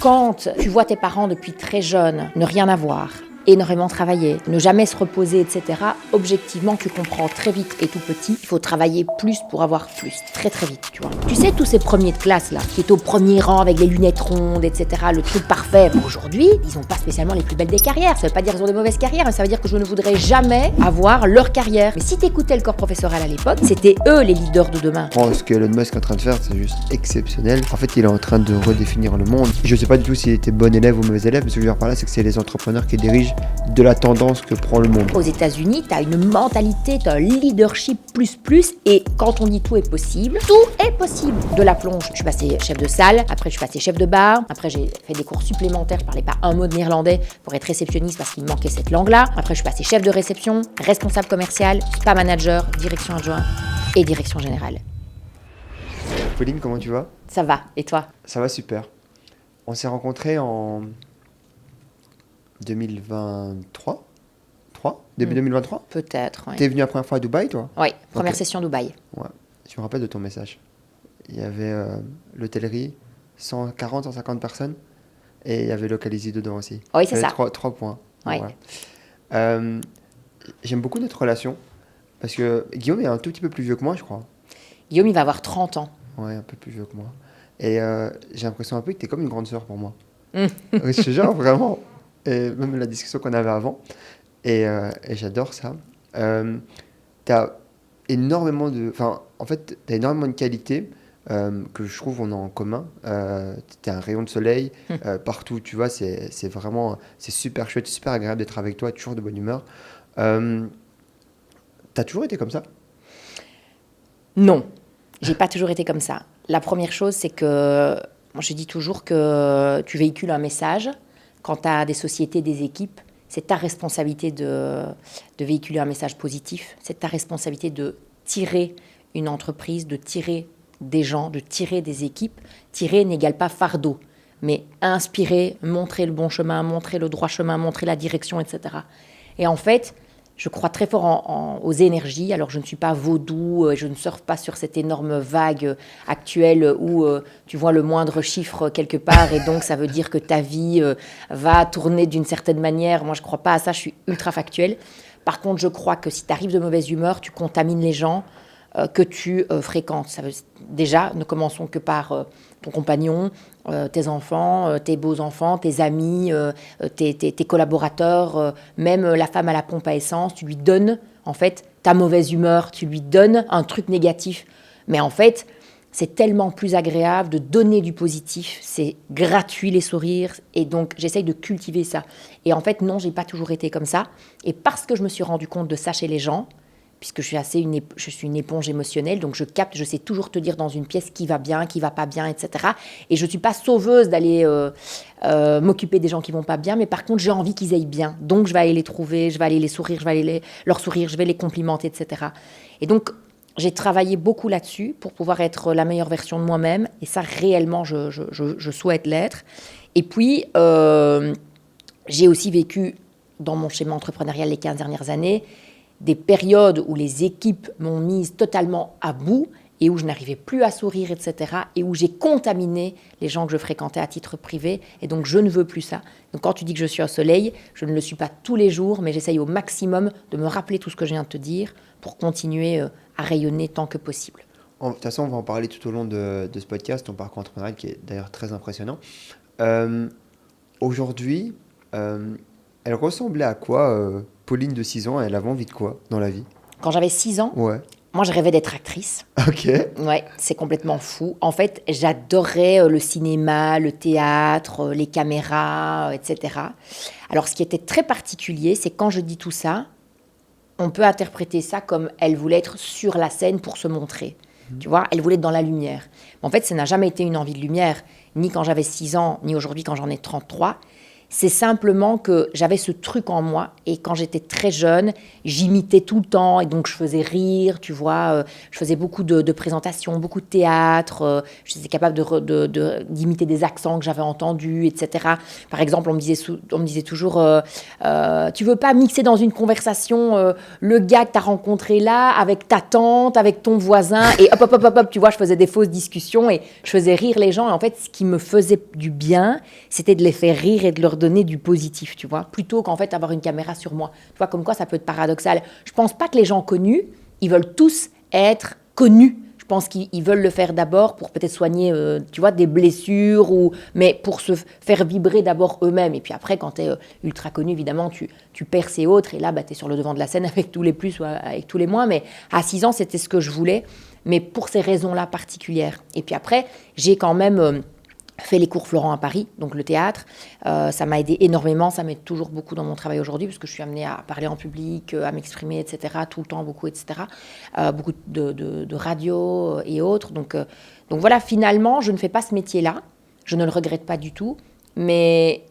quand tu vois tes parents depuis très jeune ne rien avoir, énormément travailler, ne jamais se reposer, etc., objectivement, tu comprends très vite et tout petit, il faut travailler plus pour avoir plus, très très vite, tu vois. Tu sais, tous ces premiers de classe, là, qui étaient au premier rang avec les lunettes rondes, etc., le truc parfait, aujourd'hui, ils n'ont pas spécialement les plus belles des carrières. Ça veut pas dire qu'ils ont des mauvaises carrières, mais ça veut dire que je ne voudrais jamais avoir leur carrière. Mais si t'écoutais le corps professoral à l'époque, c'était eux les leaders de demain. Ce que Elon Musk est en train de faire, c'est juste exceptionnel. En fait, il est en train de redéfinir le monde. Je sais pas du tout s'il était bon élève ou mauvais élève, mais ce que je veux dire par là, c'est que c'est les entrepreneurs qui dirigent de la tendance que prend le monde. Aux États-Unis, t'as une mentalité, t'as un leadership plus, et quand on dit tout est possible, tout est possible. De la plonge, je suis passée chef de salle, après je suis passée chef de bar, après j'ai fait des cours supplémentaires, je parlais pas un mot de néerlandais pour être réceptionniste parce qu'il me manquait cette langue-là. Après je suis passée chef de réception, responsable commercial, spa manager, direction adjoint et direction générale. Pauline, comment tu vas ? Ça va, et toi ? Ça va super. On s'est rencontrés en 2023 ? Début 2023 ? Peut-être, oui. T'es venu la première fois à Dubaï, toi ? Oui, première Ok. session Dubaï. Ouais, je me rappelle de ton message. Il y avait l'hôtellerie, 140-150 personnes, et il y avait Localizy dedans aussi. Oui, c'est Il y avait ça. 3 points. Ouais. Voilà. J'aime beaucoup notre relation, parce que Guillaume est un tout petit peu plus vieux que moi, je crois. Guillaume, il va avoir 30 ans. Ouais, un peu plus vieux que moi. Et j'ai l'impression un peu que t'es comme une grande sœur pour moi. Oui, je te jure, vraiment. Et même la discussion qu'on avait avant. Et j'adore ça. T'as énormément de... Enfin, en fait, t'as énormément de qualités que je trouve on a en commun. T'es un rayon de soleil partout, tu vois. C'est vraiment... C'est super chouette, super agréable d'être avec toi, toujours de bonne humeur. T'as toujours été comme ça ? Non, j'ai pas toujours été comme ça. La première chose, c'est que moi, je dis toujours que tu véhicules un message. Quand tu as des sociétés, des équipes, c'est ta responsabilité de véhiculer un message positif. C'est ta responsabilité de tirer une entreprise, de tirer des gens, de tirer des équipes. Tirer n'égale pas fardeau, mais inspirer, montrer le bon chemin, montrer le droit chemin, montrer la direction, etc. Et en fait, je crois très fort aux énergies. Alors, je ne suis pas vaudou, je ne surfe pas sur cette énorme vague actuelle où tu vois le moindre chiffre quelque part et donc ça veut dire que ta vie va tourner d'une certaine manière. Moi, je ne crois pas à ça, je suis ultra factuelle. Par contre, je crois que si tu arrives de mauvaise humeur, tu contamines les gens que tu fréquentes. Déjà, ne commençons que par ton compagnon, tes enfants, tes beaux-enfants, tes amis, tes collaborateurs, même la femme à la pompe à essence, tu lui donnes, en fait, ta mauvaise humeur, tu lui donnes un truc négatif. Mais en fait, c'est tellement plus agréable de donner du positif, c'est gratuit les sourires, et donc j'essaye de cultiver ça. Et en fait, non, j'ai pas toujours été comme ça. Et parce que je me suis rendu compte de ça chez les gens, puisque je suis une éponge émotionnelle, donc je capte, je sais toujours te dire dans une pièce qui va bien, qui va pas bien, etc. Et je ne suis pas sauveuse d'aller m'occuper des gens qui vont pas bien, mais par contre, j'ai envie qu'ils aillent bien. Donc, je vais aller les trouver, je vais aller les sourire, je vais aller leur sourire, je vais les complimenter, etc. Et donc, j'ai travaillé beaucoup là-dessus pour pouvoir être la meilleure version de moi-même. Et ça, réellement, je souhaite l'être. Et puis, j'ai aussi vécu, dans mon schéma entrepreneurial les 15 dernières années, des périodes où les équipes m'ont mise totalement à bout et où je n'arrivais plus à sourire, etc. Et où j'ai contaminé les gens que je fréquentais à titre privé. Et donc, je ne veux plus ça. Donc, quand tu dis que je suis un soleil, je ne le suis pas tous les jours, mais j'essaye au maximum de me rappeler tout ce que je viens de te dire pour continuer à rayonner tant que possible. De toute façon, on va en parler tout au long de ce podcast, ton parcours entrepreneurial qui est d'ailleurs très impressionnant. Aujourd'hui, elle ressemblait à quoi Pauline de 6 ans, elle avait envie de quoi dans la vie ? Quand j'avais 6 ans, Ouais. moi, je rêvais d'être actrice. Ok. Ouais, c'est complètement fou. En fait, j'adorais le cinéma, le théâtre, les caméras, etc. Alors, ce qui était très particulier, c'est quand je dis tout ça, on peut interpréter ça comme elle voulait être sur la scène pour se montrer. Tu vois, elle voulait être dans la lumière. Mais en fait, ça n'a jamais été une envie de lumière, ni quand j'avais 6 ans, ni aujourd'hui quand j'en ai 33. C'est simplement que j'avais ce truc en moi et quand j'étais très jeune, j'imitais tout le temps et donc je faisais rire, tu vois. Je faisais beaucoup de présentations, beaucoup de théâtre. J'étais capable d'imiter des accents que j'avais entendus, etc. Par exemple, on me disait toujours tu veux pas mixer dans une conversation le gars que tu as rencontré là avec ta tante, avec ton voisin et hop, hop, hop, hop, hop, tu vois, je faisais des fausses discussions et je faisais rire les gens. Et en fait, ce qui me faisait du bien, c'était de les faire rire et de leur donner du positif, tu vois, plutôt qu'en fait avoir une caméra sur moi. Tu vois, comme quoi ça peut être paradoxal. Je pense pas que les gens connus, ils veulent tous être connus. Je pense qu'ils veulent le faire d'abord pour peut-être soigner, tu vois, des blessures, mais pour se faire vibrer d'abord eux-mêmes. Et puis après, quand tu es ultra connu, évidemment, tu perces et autres. Et là, tu es sur le devant de la scène avec tous les plus ou avec tous les moins. Mais à 6 ans, c'était ce que je voulais, mais pour ces raisons-là particulières. Et puis après, j'ai quand même fait les cours Florent à Paris, donc le théâtre. Ça m'a aidé énormément, ça m'aide toujours beaucoup dans mon travail aujourd'hui, parce que je suis amenée à parler en public, à m'exprimer, etc., tout le temps, beaucoup, etc. Beaucoup de radio et autres. Donc voilà, finalement, je ne fais pas ce métier-là, je ne le regrette pas du tout, mais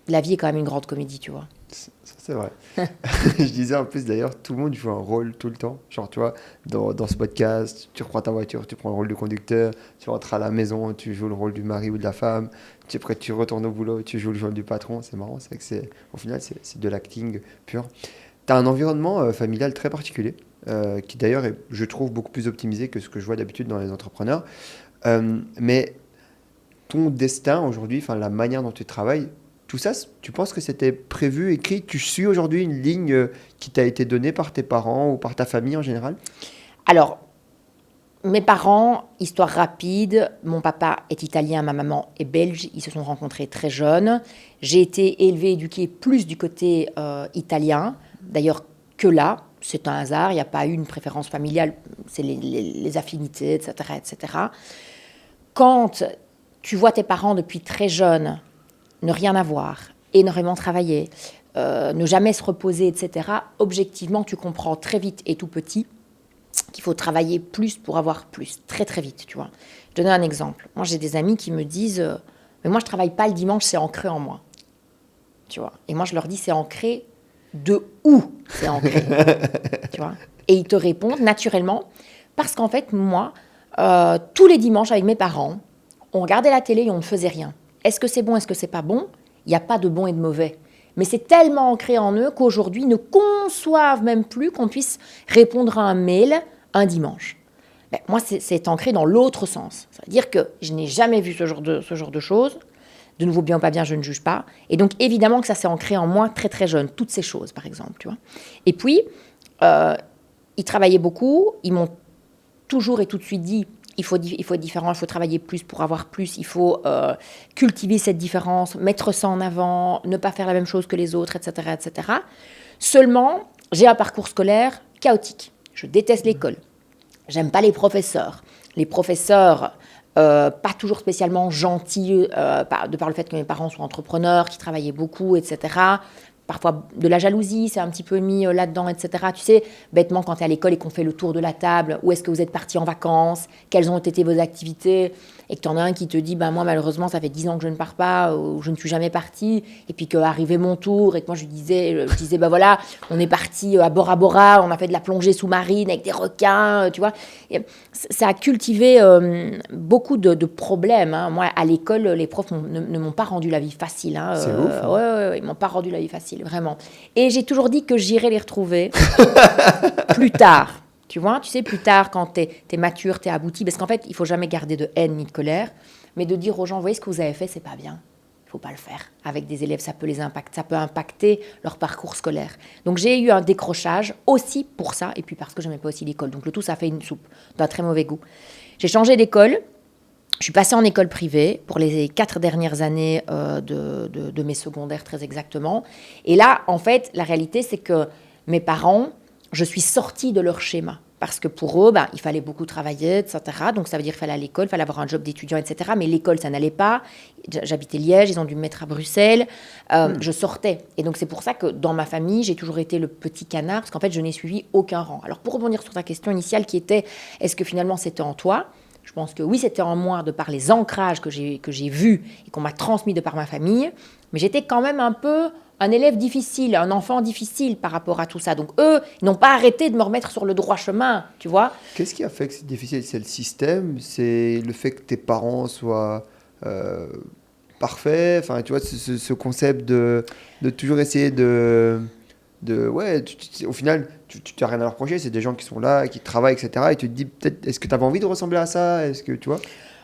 la vie est quand même une grande comédie, tu vois. Ça, c'est vrai. Je disais en plus d'ailleurs, tout le monde joue un rôle tout le temps. Genre, tu vois, dans ce podcast, tu reprends ta voiture, tu prends le rôle du conducteur, tu rentres à la maison, tu joues le rôle du mari ou de la femme, après tu retournes au boulot, tu joues le rôle du patron. C'est marrant, c'est vrai que au final, c'est de l'acting pur. Tu as un environnement familial très particulier, qui d'ailleurs est, je trouve, beaucoup plus optimisé que ce que je vois d'habitude dans les entrepreneurs. Mais ton destin aujourd'hui, enfin la manière dont tu travailles, tout ça, tu penses que c'était prévu, écrit? Tu suis aujourd'hui une ligne qui t'a été donnée par tes parents ou par ta famille en général? Alors, mes parents, histoire rapide, mon papa est italien, ma maman est belge, ils se sont rencontrés très jeunes. J'ai été élevée, éduquée plus du côté italien, d'ailleurs que là, c'est un hasard, il n'y a pas eu une préférence familiale, c'est les affinités, etc., etc. Quand tu vois tes parents depuis très jeune ne rien avoir, énormément travailler, ne jamais se reposer, etc., objectivement, tu comprends très vite et tout petit qu'il faut travailler plus pour avoir plus, très très vite, tu vois. Je donne un exemple. Moi, j'ai des amis qui me disent mais moi, je travaille pas le dimanche, c'est ancré en moi. Tu vois. Et moi, je leur dis c'est ancré de où c'est ancré. Tu vois. Et ils te répondent naturellement parce qu'en fait, moi, tous les dimanches avec mes parents, on regardait la télé et on ne faisait rien. Est-ce que c'est bon, est-ce que c'est pas bon? Il n'y a pas de bon et de mauvais. Mais c'est tellement ancré en eux qu'aujourd'hui, ils ne conçoivent même plus qu'on puisse répondre à un mail un dimanche. Mais moi, c'est ancré dans l'autre sens. C'est-à-dire que je n'ai jamais vu ce genre de choses. De nouveau, bien ou pas bien, je ne juge pas. Et donc, évidemment que ça s'est ancré en moi très, très jeune. Toutes ces choses, par exemple, tu vois. Et puis, ils travaillaient beaucoup. Ils m'ont toujours et tout de suite dit il faut être différent, il faut travailler plus pour avoir plus, il faut cultiver cette différence, mettre ça en avant, ne pas faire la même chose que les autres, etc., etc. Seulement, j'ai un parcours scolaire chaotique. Je déteste l'école. J'aime pas les professeurs. Les professeurs, pas toujours spécialement gentils, de par le fait que mes parents sont entrepreneurs, qui travaillaient beaucoup, etc. Parfois de la jalousie, c'est un petit peu mis là-dedans, etc. Tu sais, bêtement, quand tu es à l'école et qu'on fait le tour de la table, où est-ce que vous êtes partis en vacances, quelles ont été vos activités, et que tu en as un qui te dit, moi, malheureusement, ça fait 10 ans que je ne pars pas, ou je ne suis jamais partie, et puis qu'arrivait mon tour, et que moi, je disais, voilà, on est parti à Bora Bora, on a fait de la plongée sous-marine avec des requins, tu vois. Et ça a cultivé beaucoup de problèmes. Hein. Moi, à l'école, les profs ne m'ont pas rendu la vie facile. Hein. C'est ouf. Hein. Ouais, ils m'ont pas rendu la vie facile, vraiment. Et j'ai toujours dit que j'irais les retrouver plus tard. Tu vois, tu sais, plus tard, quand t'es mature, t'es abouti, parce qu'en fait, il faut jamais garder de haine ni de colère, mais de dire aux gens, vous voyez ce que vous avez fait, c'est pas bien. Il faut pas le faire. Avec des élèves, ça peut les impacter, ça peut impacter leur parcours scolaire. Donc j'ai eu un décrochage aussi pour ça, et puis parce que j'aimais pas aussi l'école. Donc le tout, ça fait une soupe d'un très mauvais goût. J'ai changé d'école. Je suis passée en école privée pour les 4 dernières années de mes secondaires, très exactement. Et là, en fait, la réalité, c'est que mes parents, je suis sortie de leur schéma. Parce que pour eux, il fallait beaucoup travailler, etc. Donc ça veut dire qu'il fallait aller à l'école, il fallait avoir un job d'étudiant, etc. Mais l'école, ça n'allait pas. J'habitais Liège, ils ont dû me mettre à Bruxelles. Je sortais. Et donc c'est pour ça que dans ma famille, j'ai toujours été le petit canard, parce qu'en fait, je n'ai suivi aucun rang. Alors pour rebondir sur ta question initiale qui était, est-ce que finalement c'était en toi ? Je pense que oui, c'était en moi de par les ancrages que j'ai vus et qu'on m'a transmis de par ma famille, mais j'étais quand même un peu un élève difficile, un enfant difficile par rapport à tout ça. Donc eux, ils n'ont pas arrêté de me remettre sur le droit chemin, tu vois. Qu'est-ce qui a fait que c'est difficile? C'est le système? C'est le fait que tes parents soient parfaits? Enfin, tu vois, ce concept de toujours essayer ouais, au final, tu n'as rien à leur reprocher. C'est des gens qui sont là, qui travaillent, etc. Et tu te dis, peut-être, est-ce que tu avais envie de ressembler à ça? Est-ce que, tu vois?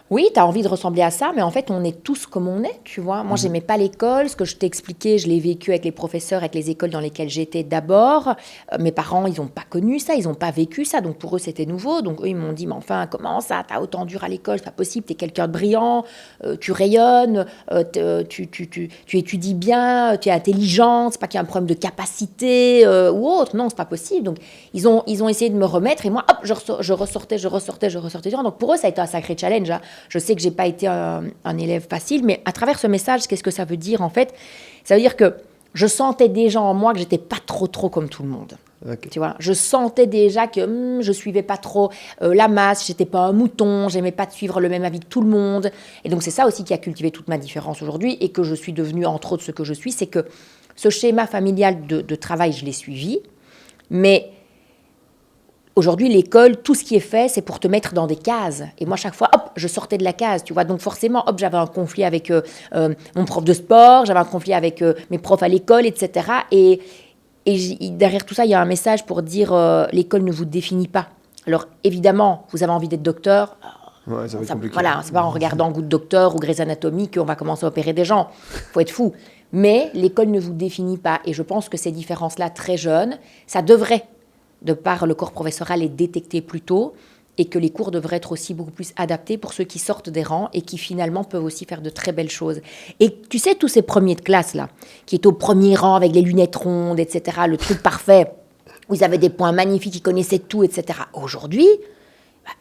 Oui, tu as envie de ressembler à ça, mais en fait, on est tous comme on est, tu vois. Moi, j'aimais pas l'école. Ce que je t'ai expliqué, je l'ai vécu avec les professeurs, avec les écoles dans lesquelles j'étais d'abord. Mes parents, ils n'ont pas connu ça, ils n'ont pas vécu ça. Donc, pour eux, c'était nouveau. Donc, eux, ils m'ont dit, mais enfin, comment ça? T'as autant dur à l'école, c'est pas possible. T'es quelqu'un de brillant, tu rayonnes, tu étudies bien, tu es intelligent. C'est pas qu'il y a un problème de capacité ou autre. Non, c'est pas possible. Donc, ils ont essayé de me remettre. Et moi, hop, je ressortais. Donc, pour eux, ça a été un sacré challenge, hein. Je sais que j'ai pas été un élève facile, mais à travers ce message, qu'est-ce que ça veut dire en fait? Ça veut dire que je sentais déjà en moi que j'étais pas trop comme tout le monde. Okay. Tu vois, je sentais déjà que je suivais pas trop la masse, j'étais pas un mouton, j'aimais pas de suivre le même avis que tout le monde. Et donc c'est ça aussi qui a cultivé toute ma différence aujourd'hui et que je suis devenue entre autres ce que je suis, c'est que ce schéma familial de travail, je l'ai suivi, mais aujourd'hui, l'école, tout ce qui est fait, c'est pour te mettre dans des cases. Et moi, chaque fois, hop, je sortais de la case, tu vois. Donc forcément, hop, j'avais un conflit avec mon prof de sport, j'avais un conflit avec mes profs à l'école, etc. Et derrière tout ça, il y a un message pour dire l'école ne vous définit pas. Alors évidemment, vous avez envie d'être docteur. Ouais, ça va être compliqué. Voilà, c'est pas en regardant Good Doctor ou Grey's Anatomy qu'on va commencer à opérer des gens. Faut être fou. Mais l'école ne vous définit pas. Et je pense que ces différences-là, très jeunes, ça devrait, de par le corps professoral, les détecter plus tôt et que les cours devraient être aussi beaucoup plus adaptés pour ceux qui sortent des rangs et qui finalement peuvent aussi faire de très belles choses. Et tu sais, tous ces premiers de classe là, qui étaient au premier rang avec les lunettes rondes, etc., le truc parfait, où ils avaient des points magnifiques, ils connaissaient tout, etc. Aujourd'hui,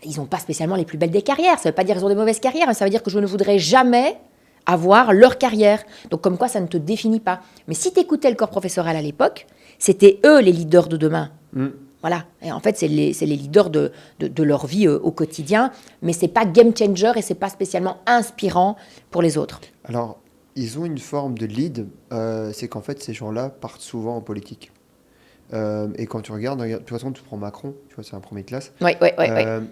ils n'ont pas spécialement les plus belles des carrières. Ça ne veut pas dire qu'ils ont des mauvaises carrières, mais ça veut dire que je ne voudrais jamais avoir leur carrière. Donc comme quoi, ça ne te définit pas. Mais si tu écoutais le corps professoral à l'époque, c'était eux les leaders de demain. Voilà. Et en fait, c'est les leaders de leur vie au quotidien, mais c'est pas game changer et c'est pas spécialement inspirant pour les autres. Alors, ils ont une forme de lead, c'est qu'en fait, ces gens-là partent souvent en politique. Et quand tu regardes, de toute façon, tu prends Macron, tu vois, c'est un premier de classe. Oui.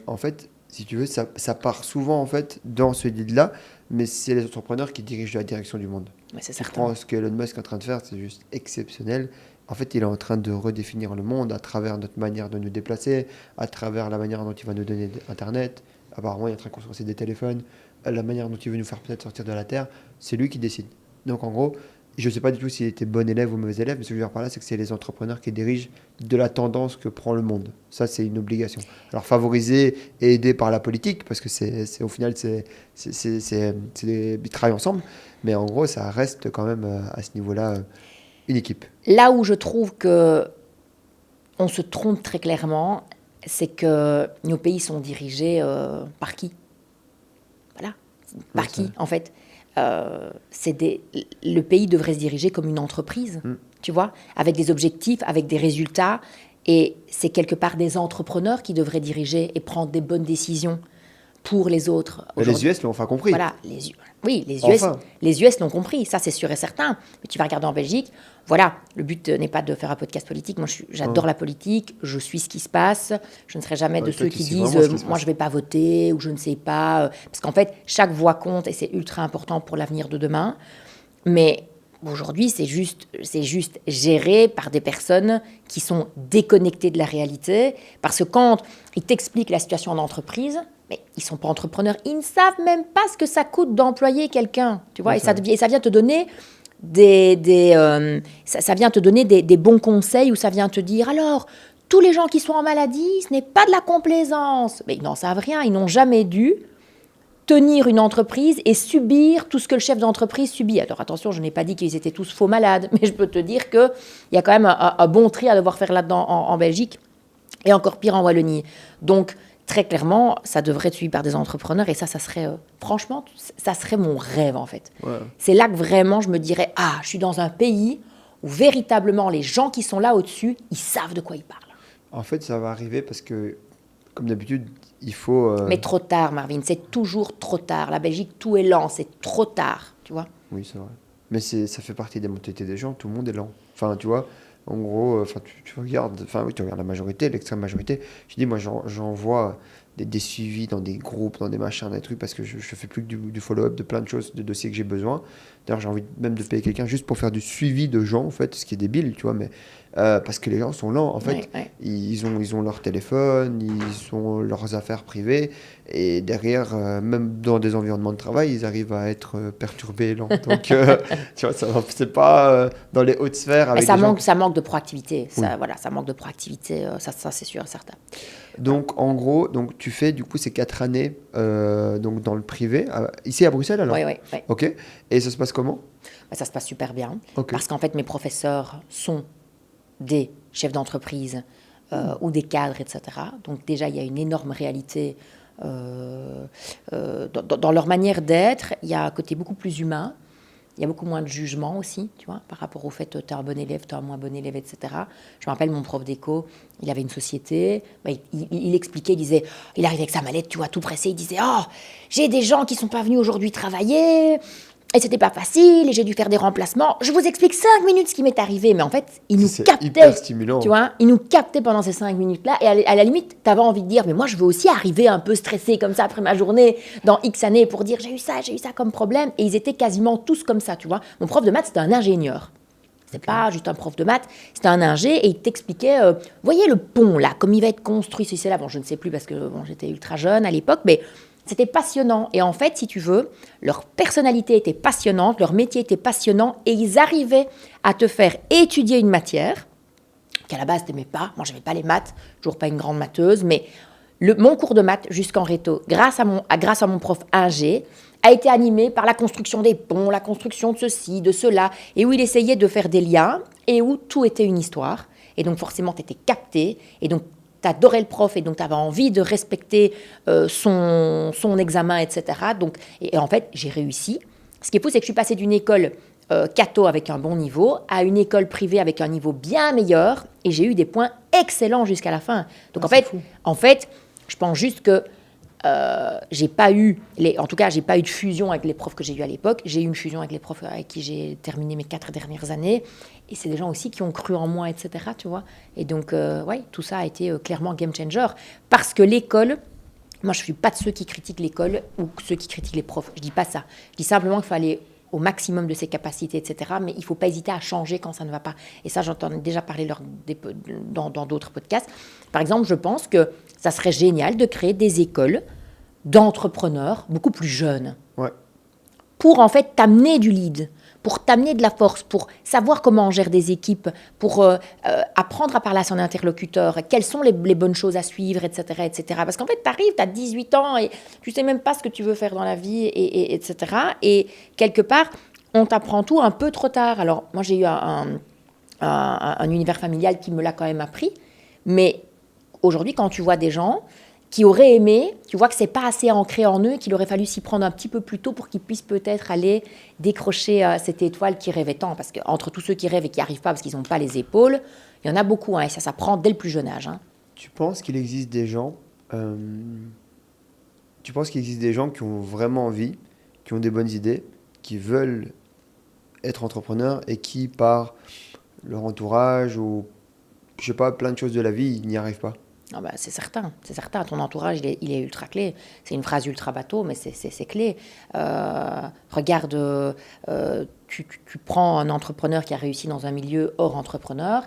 En fait, si tu veux, ça part souvent en fait dans ce lead-là, mais c'est les entrepreneurs qui dirigent la direction du monde. Ouais, c'est Tu certain. prends ce que Elon Musk est en train de faire, c'est juste exceptionnel. En fait, il est en train de redéfinir le monde à travers notre manière de nous déplacer, à travers la manière dont il va nous donner Internet. Apparemment, il est en train de construire aussi des téléphones. La manière dont il veut nous faire peut-être sortir de la Terre, c'est lui qui décide. Donc, en gros, je ne sais pas du tout s'il était bon élève ou mauvais élève, mais ce que je veux dire par là, c'est que c'est les entrepreneurs qui dirigent de la tendance que prend le monde. Ça, c'est une obligation. Alors, favoriser et aider par la politique, parce que au final, ils travaillent ensemble, mais en gros, ça reste quand même à ce niveau-là une équipe. Là où je trouve que on se trompe très clairement, c'est que nos pays sont dirigés par qui? Voilà. Par qui, en fait? Le pays devrait se diriger comme une entreprise, tu vois, avec des objectifs, avec des résultats. Et c'est quelque part des entrepreneurs qui devraient diriger et prendre des bonnes décisions pour les autres. Les US l'ont enfin compris. Voilà, les US l'ont compris, ça c'est sûr et certain. Mais tu vas regarder en Belgique, voilà, le but n'est pas de faire un podcast politique. Moi, j'adore la politique, je suis ce qui se passe. Je ne serai jamais de ceux qui disent moi je ne vais pas voter ou je ne sais pas. Parce qu'en fait, chaque voix compte et c'est ultra important pour l'avenir de demain. Mais aujourd'hui, c'est juste géré par des personnes qui sont déconnectées de la réalité. Parce que quand ils t'expliquent la situation en entreprise, mais ils ne sont pas entrepreneurs, ils ne savent même pas ce que ça coûte d'employer quelqu'un, tu vois, et ça vient te donner ça vient te donner des bons conseils, ou ça vient te dire, alors, tous les gens qui sont en maladie, ce n'est pas de la complaisance. Mais ils n'en savent rien, ils n'ont jamais dû tenir une entreprise et subir tout ce que le chef d'entreprise subit. Alors attention, je n'ai pas dit qu'ils étaient tous faux malades, mais je peux te dire qu'il y a quand même un bon tri à devoir faire là-dedans en Belgique, et encore pire en Wallonie. Donc, très clairement, ça devrait être suivi par des entrepreneurs et ça serait, franchement, ça serait mon rêve en fait. Ouais. C'est là que vraiment je me dirais, je suis dans un pays où véritablement les gens qui sont là au-dessus, ils savent de quoi ils parlent. En fait, ça va arriver parce que, comme d'habitude, il faut... Mais trop tard, Marvin, c'est toujours trop tard. La Belgique, tout est lent, c'est trop tard, tu vois. Oui, c'est vrai. Mais ça fait partie des mentalités des gens, tout le monde est lent. Enfin, tu vois, en gros, enfin, tu regardes, enfin, oui, tu regardes la majorité, l'extrême majorité. Je dis, moi, j'en vois des suivis dans des groupes, dans des machins, des trucs, parce que je fais plus que du follow-up de plein de choses, de dossiers que j'ai besoin. D'ailleurs, j'ai envie même de payer quelqu'un juste pour faire du suivi de gens, en fait, ce qui est débile, tu vois, mais parce que les gens sont lents, en fait. Ouais. Ils ont leur téléphone, ils ont leurs affaires privées, et derrière, même dans des environnements de travail, ils arrivent à être perturbés, lents. Donc, tu vois, c'est pas dans les hautes sphères avec Et ça des gens manque, ça manque de proactivité. Oui. Ça, voilà, ça manque de proactivité, ça c'est sûr, certain. Donc, en gros, donc, tu fais du coup ces 4 années donc dans le privé, ici à Bruxelles alors? Oui, oui, oui. Ok. Et ça se passe comment? Bah, ça se passe super bien. Ok. Parce qu'en fait, mes professeurs sont des chefs d'entreprise ou des cadres, etc. Donc déjà, il y a une énorme réalité dans leur manière d'être. Il y a un côté beaucoup plus humain. Il y a beaucoup moins de jugement aussi, tu vois, par rapport au fait tu es un bon élève, tu es un moins bon élève, etc. Je me rappelle, mon prof d'éco, il avait une société, bah, il expliquait, il disait, il arrivait avec sa mallette, tu vois, tout pressé, il disait, oh, j'ai des gens qui sont pas venus aujourd'hui travailler, et c'était pas facile, et j'ai dû faire des remplacements. Je vous explique 5 minutes ce qui m'est arrivé, mais en fait, il nous C'est captait, hyper stimulant. tu vois, il nous captait pendant ces 5 minutes-là, et à la limite, tu avais envie de dire, mais moi, je veux aussi arriver un peu stressé comme ça après ma journée, dans X années, pour dire, j'ai eu ça comme problème, et ils étaient quasiment tous comme ça, tu vois. Mon prof de maths, c'était un ingénieur. C'est pas juste un prof de maths, c'était un ingé, et il t'expliquait, voyez le pont, là, comme il va être construit, c'est là, bon, je ne sais plus, parce que bon, j'étais ultra jeune à l'époque, mais c'était passionnant. Et en fait, si tu veux, leur personnalité était passionnante, leur métier était passionnant, et ils arrivaient à te faire étudier une matière qu'à la base, tu n'aimais pas. Moi, je n'aimais pas les maths, toujours pas une grande matheuse, mais mon cours de maths jusqu'en réto, grâce à mon prof ingé, a été animé par la construction des ponts, la construction de ceci, de cela, et où il essayait de faire des liens, et où tout était une histoire. Et donc, forcément, tu étais capté, et donc, tu adorais le prof, et donc, tu avais envie de respecter son examen, etc. Donc, et en fait, j'ai réussi. Ce qui est fou, c'est que je suis passée d'une école catho avec un bon niveau à une école privée avec un niveau bien meilleur, et j'ai eu des points excellents jusqu'à la fin. Donc, en fait, je pense juste que j'ai pas eu, en tout cas, j'ai pas eu de fusion avec les profs que j'ai eu à l'époque. J'ai eu une fusion avec les profs avec qui j'ai terminé mes 4 dernières années. Et c'est des gens aussi qui ont cru en moi, etc. Tu vois. Et donc, ouais, tout ça a été clairement game changer. Parce que l'école, moi, je suis pas de ceux qui critiquent l'école ou dans qui critiquent les profs. Je dis pas ça. Je dis simplement qu'il faut aller au maximum de ses capacités, etc. Mais il ne faut pas hésiter à changer quand ça ne va pas. Et ça, j'entends déjà parler dans d'autres podcasts. Par exemple, je pense que ça serait génial de créer des écoles d'entrepreneurs beaucoup plus jeunes. Ouais. Pour en fait t'amener du lead, pour t'amener de la force, pour savoir comment on gère des équipes, pour apprendre à parler à son interlocuteur, quelles sont les bonnes choses à suivre, etc. etc. Parce qu'en fait, tu arrives, tu as 18 ans et tu sais même pas ce que tu veux faire dans la vie, etc. Et quelque part, on t'apprend tout un peu trop tard. Alors, moi, j'ai eu un univers familial qui me l'a quand même appris. Mais aujourd'hui, quand tu vois des gens qui auraient aimé, tu vois que c'est pas assez ancré en eux, qu'il aurait fallu s'y prendre un petit peu plus tôt pour qu'ils puissent peut-être aller décrocher cette étoile qui rêvait tant. Parce qu'entre tous ceux qui rêvent et qui n'y arrivent pas parce qu'ils n'ont pas les épaules, il y en a beaucoup, hein, et ça prend dès le plus jeune âge. Hein. Tu penses qu'il existe des gens, tu penses qu'il existe des gens qui ont vraiment envie, qui ont des bonnes idées, qui veulent être entrepreneurs et qui, par leur entourage ou, je sais pas, plein de choses de la vie, ils n'y arrivent pas? Ah bah, c'est certain. Ton entourage, il est ultra clé. C'est une phrase ultra bateau, mais c'est clé. Regarde, tu prends un entrepreneur qui a réussi dans un milieu hors entrepreneur,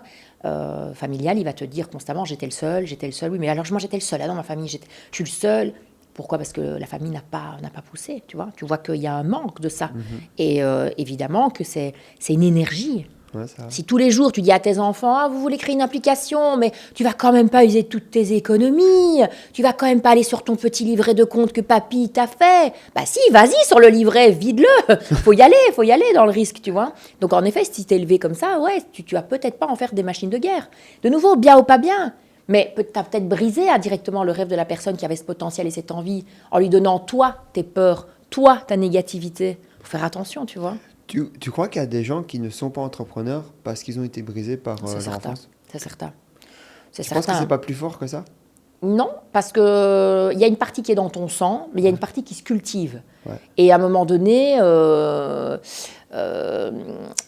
familial, il va te dire constamment, j'étais le seul. Oui, mais alors moi, j'étais le seul. Là, dans ma famille, je suis le seul. Pourquoi? Parce que la famille n'a pas poussé, tu vois. Tu vois qu'il y a un manque de ça. Et évidemment que c'est une énergie. Ouais, si tous les jours tu dis à tes enfants, ah, vous voulez créer une application, mais tu vas quand même pas user toutes tes économies, tu vas quand même pas aller sur ton petit livret de compte que papy t'a fait. Bah si, vas-y sur le livret, vide-le. Faut y aller dans le risque, tu vois. Donc en effet, si t'es élevé comme ça, ouais, tu vas peut-être pas en faire des machines de guerre. De nouveau, bien ou pas bien. Mais t'as peut-être brisé indirectement le rêve de la personne qui avait ce potentiel et cette envie en lui donnant toi tes peurs, toi ta négativité. Faut faire attention, tu vois. Tu crois qu'il y a des gens qui ne sont pas entrepreneurs parce qu'ils ont été brisés par leur enfance? C'est certain. Tu penses que c'est pas plus fort que ça? Non, parce qu'il y a une partie qui est dans ton sang, mais il y a une partie qui se cultive. Ouais. Et à un moment donné,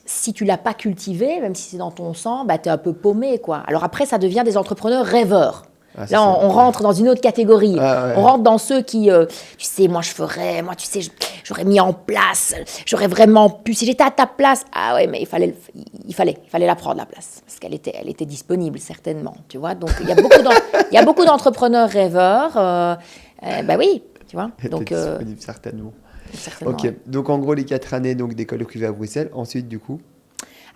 si tu ne l'as pas cultivé, même si c'est dans ton sang, bah, tu es un peu paumé, quoi. Alors après, ça devient des entrepreneurs rêveurs. Ah, Là, on rentre dans une autre catégorie. Ah, ouais. On rentre dans ceux qui, tu sais, moi, tu sais, j'aurais mis en place, j'aurais vraiment pu, si j'étais à ta place, ah ouais, mais il fallait la prendre, la place, parce elle était disponible, certainement, tu vois. Donc, il y a beaucoup d'entrepreneurs rêveurs, bah oui, tu vois. Elle Donc, était disponible, certainement. certainement, Ok, ouais. donc en gros, les 4 années donc, d'école privée à Bruxelles. Ensuite, du coup,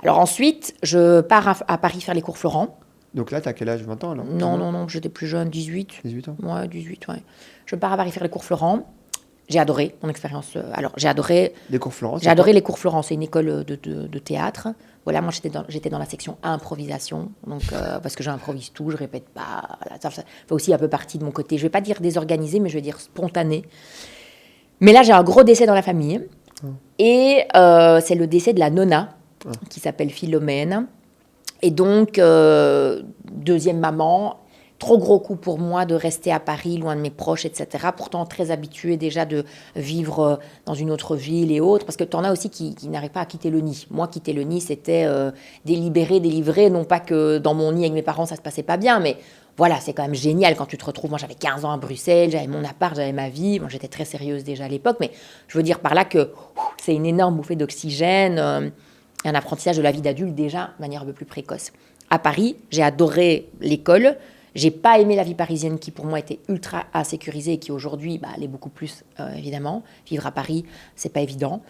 Alors ensuite, je pars à Paris faire les cours Florent. donc là, tu as quel âge? 20 ans, alors? Non, j'étais plus jeune, 18. 18 ans? Ouais, 18, ouais. Je pars à Paris faire les cours Florent. J'ai adoré mon expérience. Alors, j'ai adoré Les cours Florence? J'ai adoré les cours Florent, c'est une école de théâtre. Voilà, moi j'étais dans la section improvisation, donc parce que j'improvise tout, je répète pas. Voilà, ça fait aussi un peu partie de mon côté. Je vais pas dire désorganisé, mais je vais dire spontané. Mais là, j'ai un gros décès dans la famille, et c'est le décès de la nonna qui s'appelle Philomène. Et donc deuxième maman. Trop gros coup pour moi de rester à Paris, loin de mes proches, etc. Pourtant, très habituée déjà de vivre dans une autre ville et autres. Parce que tu en as aussi qui n'arrivent pas à quitter le nid. Moi, quitter le nid, c'était délivré. Non pas que dans mon nid avec mes parents, ça se passait pas bien, mais voilà, c'est quand même génial quand tu te retrouves. Moi, j'avais 15 ans à Bruxelles, j'avais mon appart, j'avais ma vie. Moi, j'étais très sérieuse déjà à l'époque. Mais je veux dire par là que c'est une énorme bouffée d'oxygène, un apprentissage de la vie d'adulte déjà de manière un peu plus précoce. À Paris, j'ai adoré l'école. J'ai pas aimé la vie parisienne qui, pour moi, était ultra insécurisée et qui, aujourd'hui, l'est beaucoup plus, évidemment. Vivre à Paris, c'est pas évident.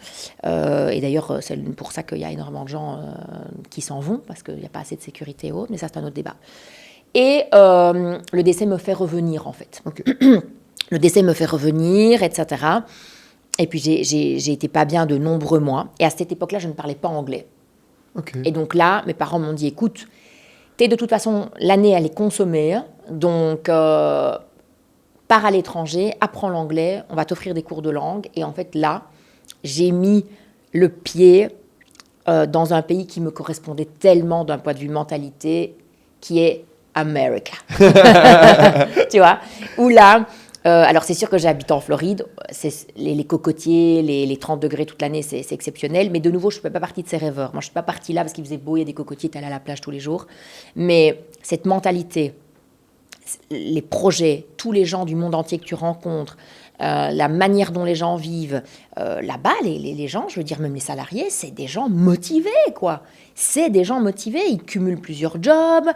Et d'ailleurs, c'est pour ça qu'il y a énormément de gens qui s'en vont, parce qu'il n'y a pas assez de sécurité et autres, mais ça, c'est un autre débat. Et le décès me fait revenir, en fait. Ok. Le décès me fait revenir, etc. Et puis, j'ai été pas bien de nombreux mois. Et à cette époque-là, je ne parlais pas anglais. Ok. Et donc là, mes parents m'ont dit, écoute, de toute façon, l'année, elle est consommée, donc pars à l'étranger, apprends l'anglais, on va t'offrir des cours de langue. Et en fait, là, j'ai mis le pied dans un pays qui me correspondait tellement d'un point de vue mentalité, qui est America. Tu vois, où là... alors, c'est sûr que j'habite en Floride. Les cocotiers, les 30 degrés toute l'année, c'est exceptionnel. Mais de nouveau, je ne fais pas partie de ces rêveurs. Moi, je ne suis pas partie là parce qu'il faisait beau, il y a des cocotiers, tu allais à la plage tous les jours. Mais cette mentalité, les projets, tous les gens du monde entier que tu rencontres, la manière dont les gens vivent, là-bas, les gens, je veux dire même les salariés, c'est des gens motivés, quoi. C'est des gens motivés, ils cumulent plusieurs jobs.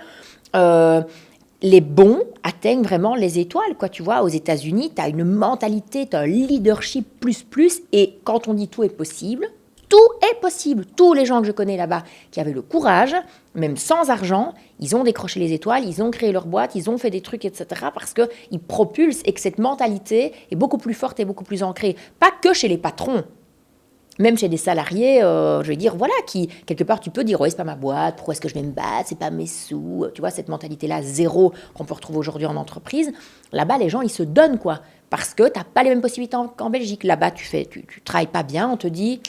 Les bons atteignent vraiment les étoiles, quoi. Tu vois, aux États-Unis, tu as une mentalité, tu as un leadership plus, et quand on dit tout est possible, tout est possible. Tous les gens que je connais là-bas qui avaient le courage, même sans argent, ils ont décroché les étoiles, ils ont créé leur boîte, ils ont fait des trucs, etc. parce qu'ils propulsent et que cette mentalité est beaucoup plus forte et beaucoup plus ancrée. Pas que chez les patrons. Même chez des salariés, je vais dire, voilà, qui, quelque part, tu peux dire, ouais, c'est pas ma boîte, pourquoi est-ce que je vais me battre, c'est pas mes sous, tu vois, cette mentalité-là, zéro, qu'on peut retrouver aujourd'hui en entreprise. Là-bas, les gens, ils se donnent, quoi, parce que t'as pas les mêmes possibilités qu'en Belgique. Là-bas, tu travailles pas bien, on te dit,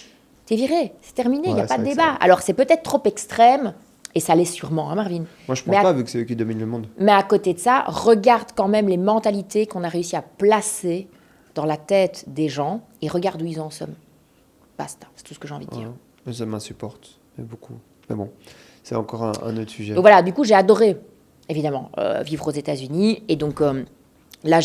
t'es viré, c'est terminé, il n'y a pas de débat. Alors, c'est peut-être trop extrême, et ça l'est sûrement, hein, Marvin. Moi, je pense pas, vu que c'est eux qui dominent le monde. Mais à côté de ça, regarde quand même les mentalités qu'on a réussi à placer dans la tête des gens, et regarde où ils en sont. Basta, c'est tout ce que j'ai envie de dire. Ouais, ça m'insupporte, mais beaucoup. Mais bon, c'est encore un autre sujet. Donc voilà, du coup, j'ai adoré, évidemment, vivre aux États-Unis. Et donc, là,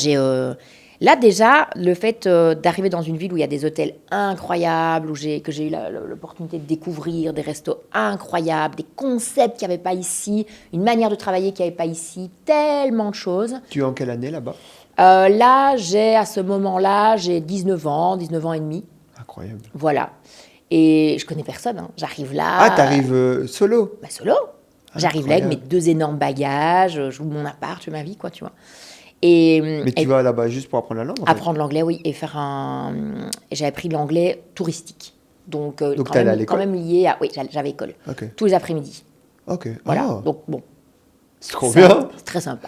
là, déjà, le fait d'arriver dans une ville où il y a des hôtels incroyables, que j'ai eu l'opportunité de découvrir, des restos incroyables, des concepts qu'il n'y avait pas ici, une manière de travailler qu'il n'y avait pas ici, tellement de choses. Tu es en quelle année là-bas? Là, à ce moment-là, j'ai 19 ans et demi. Incroyable. Voilà. Et je connais personne, hein. J'arrive là... Ah, t'arrives solo? Bah, solo. J'arrive là avec mes 2 énormes bagages, je loue mon appart, je fais ma vie, quoi, tu vois. Mais tu vas là-bas juste pour apprendre la langue, en fait. Apprendre l'anglais, oui, et j'ai appris l'anglais touristique. Donc quand même lié à... Oui, j'avais école. Okay. Tous les après-midi. Ok. Voilà, Ah. Donc bon. C'est trop bien. C'est très sympa.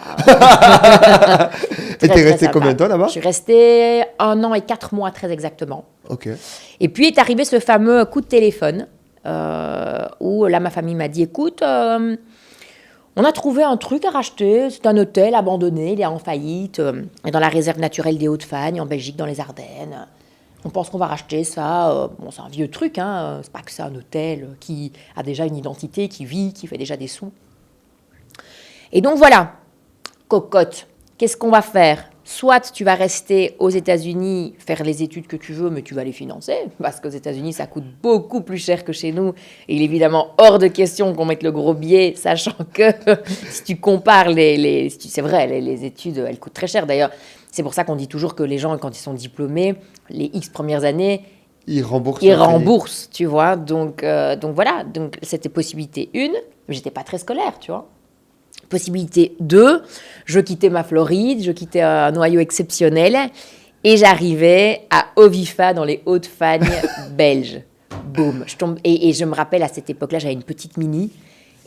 Et t'es resté combien de temps là-bas? Je suis restée 1 an et 4 mois, très exactement. Ok. Et puis est arrivé ce fameux coup de téléphone où là, ma famille m'a dit, écoute, On a trouvé un truc à racheter, c'est un hôtel abandonné, il est en faillite, dans la réserve naturelle des Hauts-de-Fagne, en Belgique, dans les Ardennes. On pense qu'on va racheter ça. Bon, c'est un vieux truc, hein. C'est pas que c'est un hôtel qui a déjà une identité, qui vit, qui fait déjà des sous. Et donc voilà, cocotte, qu'est-ce qu'on va faire ? Soit tu vas rester aux États-Unis, faire les études que tu veux, mais tu vas les financer, parce qu'aux États-Unis, ça coûte beaucoup plus cher que chez nous. Et il est évidemment hors de question qu'on mette le gros billet, sachant que si tu compares c'est vrai, les études, elles coûtent très cher. D'ailleurs, c'est pour ça qu'on dit toujours que les gens, quand ils sont diplômés, les X premières années, ils remboursent, tu vois. Donc voilà, donc c'était possibilité 1, mais j'étais pas très scolaire, tu vois. Possibilité 2, je quittais ma Floride, je quittais un noyau exceptionnel et j'arrivais à Ovifa dans les Hauts-de-Fagne belges. Boum, je tombe et je me rappelle à cette époque-là, j'avais une petite Mini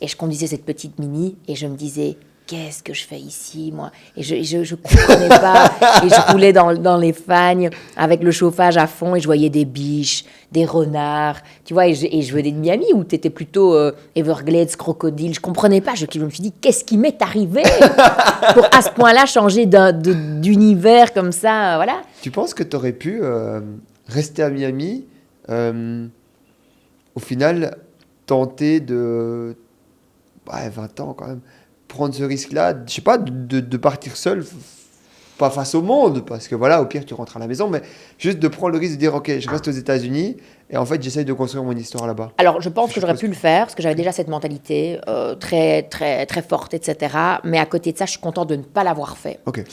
et je conduisais cette petite Mini et je me disais qu'est-ce que je fais ici, moi ? Et je comprenais pas. Et je roulais dans les fagnes avec le chauffage à fond et je voyais des biches, des renards. Tu vois, et je venais de Miami où tu étais plutôt Everglades, crocodile. Je comprenais pas. Je me suis dit, qu'est-ce qui m'est arrivé pour à ce point-là changer d'univers comme ça, voilà. Tu penses que tu aurais pu rester à Miami, au final, tenter de... 20 ans quand même, prendre ce risque-là, je sais pas, de partir seul, pas face au monde, parce que voilà, au pire, tu rentres à la maison, mais juste de prendre le risque de dire, ok, je reste aux États-Unis, et en fait, j'essaye de construire mon histoire là-bas. Alors, je pense que j'aurais pu le faire, parce que j'avais déjà cette mentalité très, très, très forte, etc. Mais à côté de ça, je suis contente de ne pas l'avoir fait. Ok.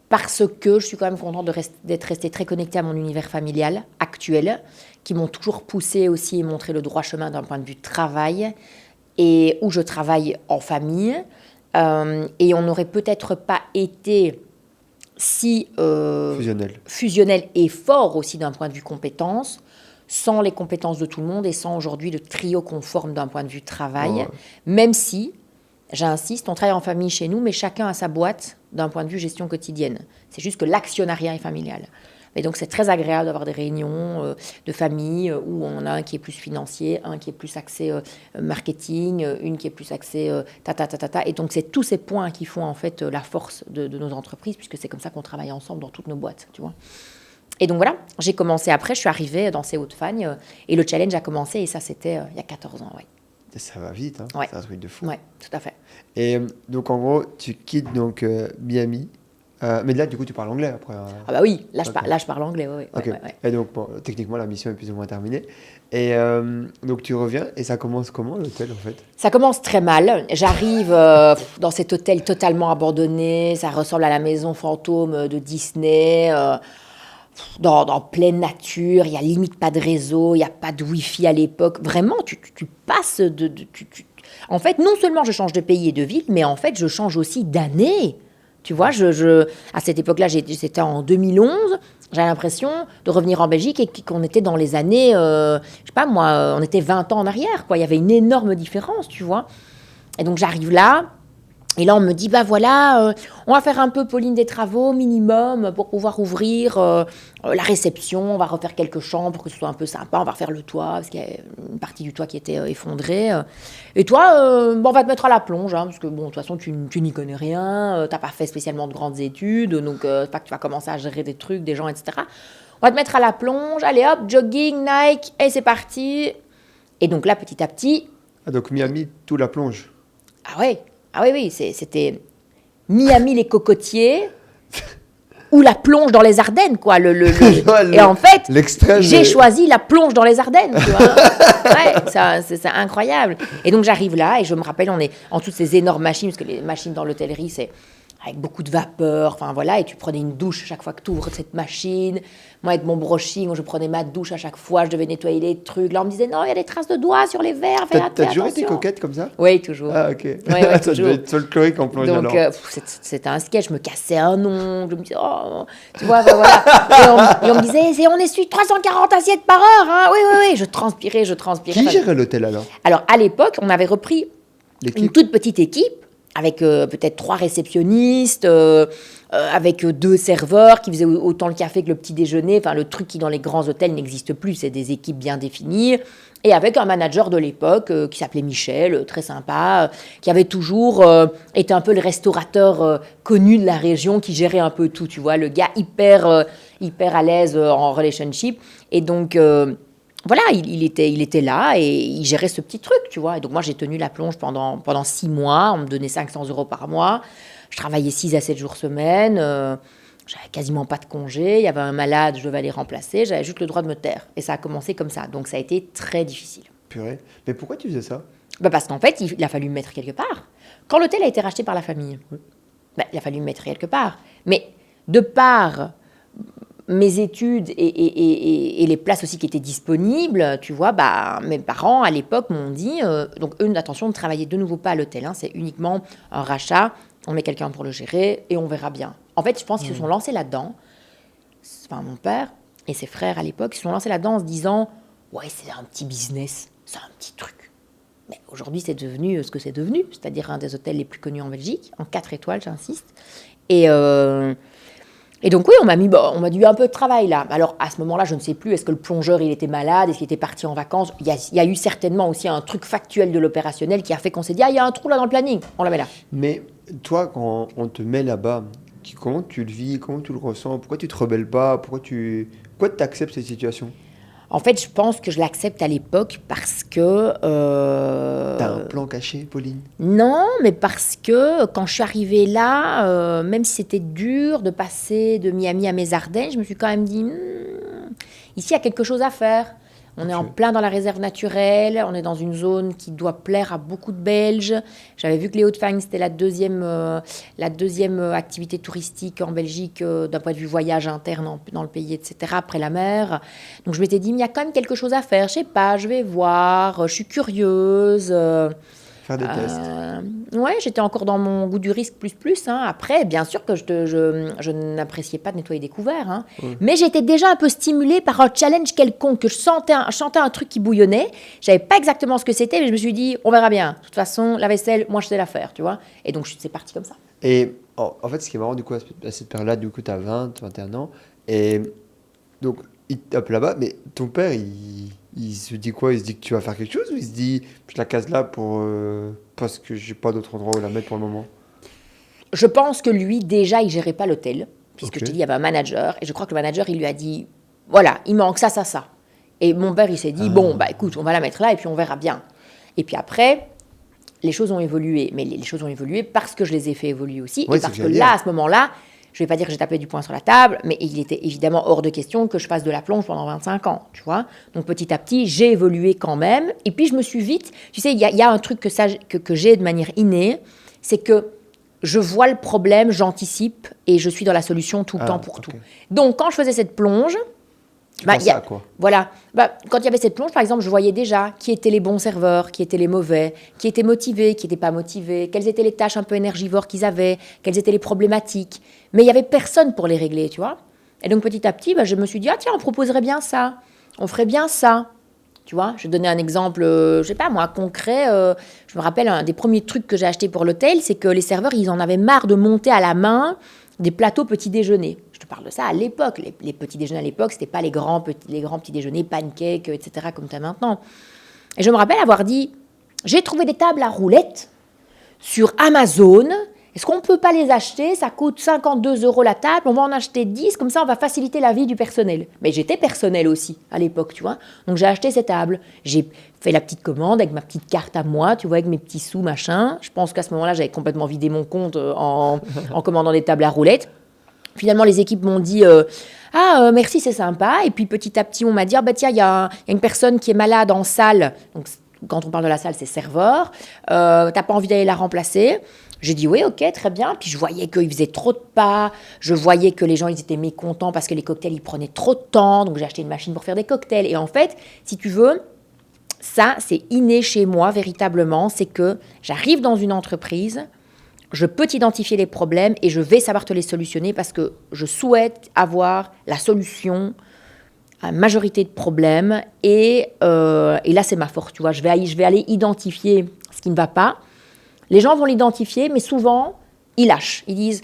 Parce que je suis quand même contente d'être restée très connectée à mon univers familial actuel, qui m'ont toujours poussée aussi et montré le droit chemin d'un point de vue travail, et où je travaille en famille. Et on n'aurait peut-être pas été si fusionnel et fort aussi d'un point de vue compétences, sans les compétences de tout le monde et sans aujourd'hui le trio qu'on forme d'un point de vue travail, même si, j'insiste, on travaille en famille chez nous, mais chacun a sa boîte d'un point de vue gestion quotidienne. C'est juste que l'actionnariat est familial. Et donc, c'est très agréable d'avoir des réunions de famille où on a un qui est plus financier, un qui est plus axé marketing, une qui est plus axée Et donc, c'est tous ces points qui font en fait la force de nos entreprises, puisque c'est comme ça qu'on travaille ensemble dans toutes nos boîtes, tu vois. Et donc, voilà, j'ai commencé après, je suis arrivée dans ces Hauts-de-Fagne et le challenge a commencé, et ça, c'était il y a 14 ans, oui. Ça va vite, hein. Ouais. C'est un truc de fou. Oui, tout à fait. Et donc, en gros, tu quittes donc Miami. Mais là, du coup, tu parles anglais après. Ah bah oui, là, je parle anglais, oui. Okay. Ouais. Et donc, bon, techniquement, la mission est plus ou moins terminée. Et donc, tu reviens, et ça commence comment, l'hôtel, en fait ? Ça commence très mal. J'arrive dans cet hôtel totalement abandonné. Ça ressemble à la maison fantôme de Disney, dans pleine nature. Il n'y a limite pas de réseau, il n'y a pas de Wi-Fi à l'époque. Vraiment, tu passes En fait, non seulement je change de pays et de ville, mais en fait, je change aussi d'année. Tu vois, à cette époque-là, c'était en 2011, j'avais l'impression de revenir en Belgique et qu'on était dans les années, je sais pas moi, on était 20 ans en arrière, quoi. Il y avait une énorme différence, tu vois. Et donc, j'arrive là, et là, on me dit, bah voilà, on va faire un peu, Pauline, des travaux minimum pour pouvoir ouvrir la réception, on va refaire quelques chambres pour que ce soit un peu sympa, on va refaire le toit, parce qu'il y a une partie du toit qui était effondrée. Et toi, on va te mettre à la plonge, hein, parce que bon, de toute façon, tu n'y connais rien, t'as pas fait spécialement de grandes études, donc c'est pas que tu vas commencer à gérer des trucs, des gens, etc. On va te mettre à la plonge, allez hop, jogging, Nike, et c'est parti. Et donc là, petit à petit... Ah, donc Miami, tout la plonge. Ah oui, c'était Miami les cocotiers ou la plonge dans les Ardennes, quoi. Et en fait, j'ai choisi la plonge dans les Ardennes, tu vois. Ouais, c'est incroyable. Et donc j'arrive là et je me rappelle, on est en toutes ces énormes machines, parce que les machines dans l'hôtellerie, c'est avec beaucoup de vapeur, enfin voilà, et tu prenais une douche chaque fois que tu ouvres cette machine. Moi, avec mon brushing, je prenais ma douche à chaque fois, je devais nettoyer les trucs. Là, on me disait, non, il y a des traces de doigts sur les verres, fais attention. T'as toujours été coquette comme ça ? Oui, toujours. Ah, ok. Ouais, ça devait être folklorique en plongée alors. Donc, c'était un sketch, je me cassais un ongle, je me disais, oh, tu vois, ben voilà. Et on me disait, on essuie 340 assiettes par heure, hein. Oui, je transpirais. Qui gérait l'hôtel alors ? Alors, à l'époque, on avait repris une toute petite équipe, avec peut-être 3 réceptionnistes, avec 2 serveurs qui faisaient autant le café que le petit déjeuner, enfin le truc qui dans les grands hôtels n'existe plus, c'est des équipes bien définies, Et avec un manager de l'époque qui s'appelait Michel, très sympa, qui avait toujours été un peu le restaurateur connu de la région, qui gérait un peu tout, tu vois, le gars hyper à l'aise en relationship. Et donc, voilà, il était là et il gérait ce petit truc, tu vois. Et donc, moi, j'ai tenu la plonge pendant 6 mois. On me donnait 500 € par mois. Je travaillais 6 à 7 jours semaine. J'avais quasiment pas de congé, il y avait un malade, je devais aller remplacer, j'avais juste le droit de me taire. Et ça a commencé comme ça, donc ça a été très difficile. Purée. Mais pourquoi tu faisais ça? Parce qu'en fait, il a fallu me mettre quelque part. Quand l'hôtel a été racheté par la famille, il a fallu me mettre quelque part. Mais de par mes études et les places aussi qui étaient disponibles, tu vois, mes parents à l'époque m'ont dit, donc eux, attention, ne travaillez de nouveau pas à l'hôtel, hein, c'est uniquement un rachat, on met quelqu'un pour le gérer et on verra bien. En fait, je pense qu'ils se sont lancés là-dedans, enfin mon père et ses frères à l'époque, ils se sont lancés là-dedans en se disant « Ouais, c'est un petit business, c'est un petit truc ». Mais aujourd'hui, c'est devenu ce que c'est devenu, c'est-à-dire un des hôtels les plus connus en Belgique, en 4 étoiles, j'insiste. Et donc oui, on m'a dit un peu de travail là. Alors à ce moment-là, je ne sais plus, est-ce que le plongeur il était malade, est-ce qu'il était parti en vacances? Il y a eu certainement aussi un truc factuel de l'opérationnel qui a fait qu'on s'est dit « Ah, il y a un trou là dans le planning, on la met là ». Mais toi, quand on te met là-bas, comment tu le vis, comment tu le ressens, pourquoi tu te rebelles pas, pourquoi tu acceptes cette situation? En fait, je pense que je l'accepte à l'époque parce que... T'as un plan caché, Pauline? Non, mais parce que quand je suis arrivée là, même si c'était dur de passer de Miami à Mézardines, je me suis quand même dit, ici, il y a quelque chose à faire. On est en plein dans la réserve naturelle, on est dans une zone qui doit plaire à beaucoup de Belges. J'avais vu que les Hauts-de-Fagne, c'était la deuxième activité touristique en Belgique d'un point de vue voyage interne dans le pays, etc., après la mer. Donc je m'étais dit, mais il y a quand même quelque chose à faire. Je sais pas, je vais voir, je suis curieuse. Faire des tests. Ouais, j'étais encore dans mon goût du risque plus. Hein. Après, bien sûr que je n'appréciais pas de nettoyer des couverts. Hein. Mais j'étais déjà un peu stimulée par un challenge quelconque, que je sentais un truc qui bouillonnait. Je savais pas exactement ce que c'était, mais je me suis dit, on verra bien. De toute façon, la vaisselle, moi, je sais la faire, tu vois. Et donc, c'est parti comme ça. Et en fait, ce qui est marrant, du coup, à cette période-là, du coup, tu as 20, 21 ans. Et donc, il te tape là-bas, mais ton père, il se dit quoi? Il se dit que tu vas faire quelque chose ou il se dit je la case là parce que j'ai pas d'autre endroit où la mettre pour le moment? Je pense que lui, déjà, il gérait pas l'hôtel, puisque Ok. je te dis, il y avait un manager, et je crois que le manager, il lui a dit, voilà, il manque ça. Et mon père, il s'est dit, bon, écoute, on va la mettre là, et puis on verra bien. Et puis après, les choses ont évolué, mais les choses ont évolué parce que je les ai fait évoluer aussi, Ouais, et c'est parce ce que que j'allais là, dire. à ce moment-là, je vais pas dire que j'ai tapé du poing sur la table, mais il était évidemment hors de question que je fasse de la plonge pendant 25 ans, tu vois. Donc petit à petit, j'ai évolué quand même. Et puis je me suis vite... Tu sais, il y a un truc que j'ai de manière innée, c'est que je vois le problème, j'anticipe et je suis dans la solution tout le temps pour tout. Donc quand je faisais cette plonge... Tu pensais à quoi? Voilà. Quand il y avait cette plonge, par exemple, je voyais déjà qui étaient les bons serveurs, qui étaient les mauvais, qui étaient motivés, qui n'étaient pas motivés, quelles étaient les tâches un peu énergivores qu'ils avaient, quelles étaient les problématiques. Mais il n'y avait personne pour les régler, tu vois. Et donc, petit à petit, je me suis dit, ah tiens, on proposerait bien ça, on ferait bien ça. Tu vois, je vais donner un exemple, je sais pas moi, concret. Je me rappelle, un des premiers trucs que j'ai acheté pour l'hôtel, c'est que les serveurs, ils en avaient marre de monter à la main des plateaux petit déjeuner. Je te parle de ça à l'époque. Les petits déjeuners à l'époque, c'était pas les grands petits déjeuners, pancakes, etc., comme tu as maintenant. Et je me rappelle avoir dit, j'ai trouvé des tables à roulettes sur Amazon. Est-ce qu'on ne peut pas les acheter? Ça coûte 52 € la table. On va en acheter 10. Comme ça, on va faciliter la vie du personnel. Mais j'étais personnel aussi à l'époque, tu vois. Donc, j'ai acheté ces tables. J'ai fait la petite commande avec ma petite carte à moi, tu vois, avec mes petits sous, machin. Je pense qu'à ce moment-là, j'avais complètement vidé mon compte en commandant des tables à roulettes. Finalement, les équipes m'ont dit merci, c'est sympa. Et puis, petit à petit, on m'a dit tiens, il y a une personne qui est malade en salle. Donc, quand on parle de la salle, c'est serveur. T'as pas envie d'aller la remplacer? J'ai dit oui, ok, très bien. Puis je voyais qu'ils faisaient trop de pas. Je voyais que les gens, ils étaient mécontents parce que les cocktails, ils prenaient trop de temps. Donc j'ai acheté une machine pour faire des cocktails. Et en fait, si tu veux, ça, c'est inné chez moi, véritablement. C'est que j'arrive dans une entreprise, je peux t'identifier les problèmes et je vais savoir te les solutionner parce que je souhaite avoir la solution à la majorité de problèmes. Et là, c'est ma force, tu vois. Je vais aller identifier ce qui ne va pas. Les gens vont l'identifier, mais souvent, ils lâchent. Ils disent,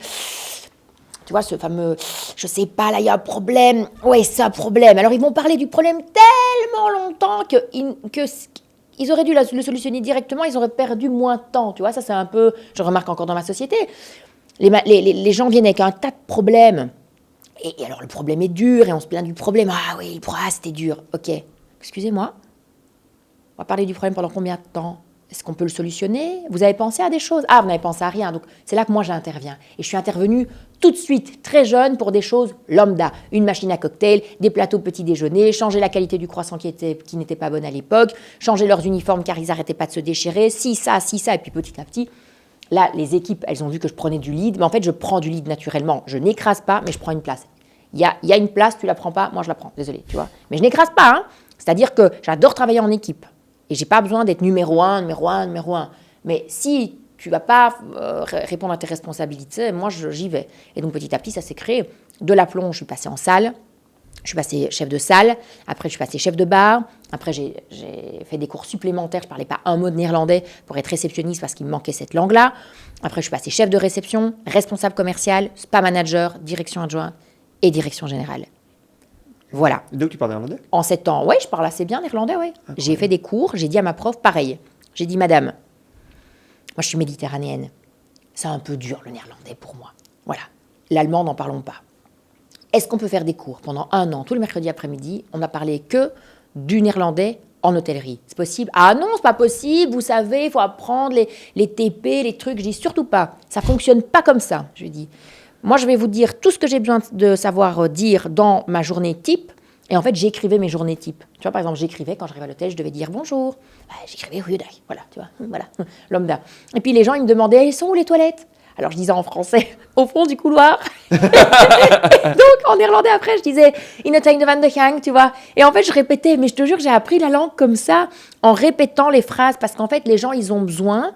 tu vois, ce fameux, je sais pas, là, il y a un problème. Ouais, c'est un problème. Alors, ils vont parler du problème tellement longtemps qu'ils auraient dû le solutionner directement, ils auraient perdu moins de temps, tu vois. Ça, c'est un peu, je remarque encore dans ma société. Les gens viennent avec un tas de problèmes. Et alors, le problème est dur, et on se plaint du problème. Ah oui, c'était dur. Ok, excusez-moi. On va parler du problème pendant combien de temps ? Est-ce qu'on peut le solutionner ? Vous avez pensé à des choses ? Ah, vous n'avez pensé à rien. Donc, c'est là que moi, j'interviens. Et je suis intervenue tout de suite, très jeune, pour des choses lambda. Une machine à cocktail, des plateaux petit déjeuner, changer la qualité du croissant qui n'était pas bonne à l'époque, changer leurs uniformes car ils n'arrêtaient pas de se déchirer, si, ça. Et puis, petit à petit, là, les équipes, elles ont vu que je prenais du lead. Mais en fait, je prends du lead naturellement. Je n'écrase pas, mais je prends une place. Il y a une place, tu la prends pas, moi, je la prends. Désolée, tu vois. Mais je n'écrase pas, hein. C'est-à-dire que j'adore travailler en équipe. Et je n'ai pas besoin d'être numéro un. Mais si tu ne vas pas répondre à tes responsabilités, moi, j'y vais. Et donc, petit à petit, ça s'est créé. De l'aplomb, je suis passée en salle. Je suis passée chef de salle. Après, je suis passée chef de bar. Après, j'ai fait des cours supplémentaires. Je ne parlais pas un mot de néerlandais pour être réceptionniste parce qu'il me manquait cette langue-là. Après, je suis passée chef de réception, responsable commercial, spa manager, direction adjointe et direction générale. Voilà. Donc, tu parles néerlandais ? En 7 ans, oui, je parle assez bien néerlandais, oui. J'ai fait des cours, j'ai dit à ma prof, pareil. J'ai dit, madame, moi, je suis méditerranéenne. C'est un peu dur, le néerlandais, pour moi. Voilà. L'allemand, n'en parlons pas. Est-ce qu'on peut faire des cours pendant 1 an, tout le mercredi après-midi ? On n'a parlé que du néerlandais en hôtellerie. C'est possible ? Ah non, c'est pas possible. Vous savez, il faut apprendre les TP, les trucs. Je dis, surtout pas. Ça fonctionne pas comme ça, je lui dis. Moi, je vais vous dire tout ce que j'ai besoin de savoir dire dans ma journée type. Et en fait, j'écrivais mes journées type. Tu vois, par exemple, j'écrivais, quand j'arrivais à l'hôtel, je devais dire bonjour. J'écrivais Hyundai. Voilà, tu vois, voilà, lambda. Et puis les gens, ils me demandaient, elles sont où les toilettes ? Alors, je disais en français, au fond du couloir. Donc, en néerlandais, après, je disais, in het einde van de gang, tu vois. Et en fait, je répétais, mais je te jure, j'ai appris la langue comme ça, en répétant les phrases. Parce qu'en fait, les gens, ils ont besoin,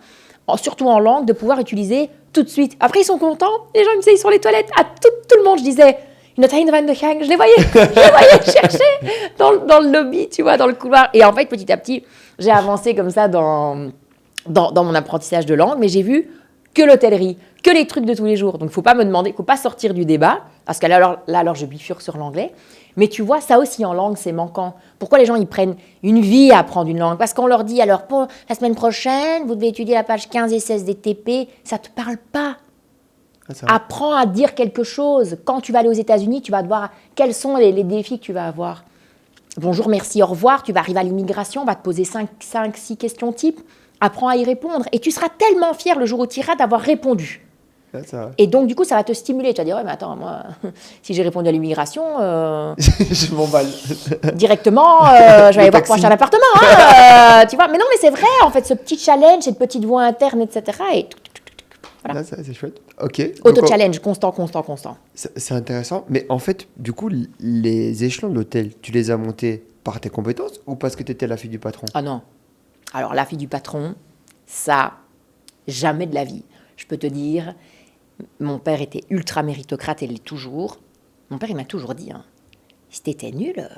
surtout en langue, de pouvoir utiliser tout de suite. Après, ils sont contents. Les gens, ils me disaient, ils sont les toilettes. À tout le monde, je disais, in het einde van de gang. Je les voyais chercher dans le lobby, tu vois, dans le couloir. Et en fait, petit à petit, j'ai avancé comme ça dans mon apprentissage de langue. Mais j'ai vu que l'hôtellerie, que les trucs de tous les jours. Donc, il ne faut pas me demander, il ne faut pas sortir du débat, parce que là, je bifurque sur l'anglais. Mais tu vois, ça aussi en langue, c'est manquant. Pourquoi les gens, ils prennent une vie à apprendre une langue ? Parce qu'on leur dit, alors, pour la semaine prochaine, vous devez étudier la page 15 et 16 des TP. Ça ne te parle pas. Apprends à dire quelque chose. Quand tu vas aller aux États-Unis, tu vas devoir... Quels sont les défis que tu vas avoir ? Bonjour, merci, au revoir. Tu vas arriver à l'immigration, on va te poser 5-6 questions types. Apprends à y répondre. Et tu seras tellement fier le jour où tu iras d'avoir répondu. Et donc, du coup, ça va te stimuler. Tu vas dire, ouais, mais attends, moi, si j'ai répondu à l'immigration... je m'emballe. Directement, je vais aller voir pour acheter un appartement. Hein, tu vois, mais non, mais c'est vrai, en fait, ce petit challenge, cette petite voix interne, etc. Et voilà. Là, c'est chouette. Ok. Auto-challenge, constant. C'est intéressant. Mais en fait, du coup, les échelons de l'hôtel, tu les as montés par tes compétences ou parce que tu étais la fille du patron ? Ah non. Alors, la fille du patron, ça, jamais de la vie. Je peux te dire, mon père était ultra méritocrate et l'est toujours. Mon père, il m'a toujours dit, hein, si t'étais nul,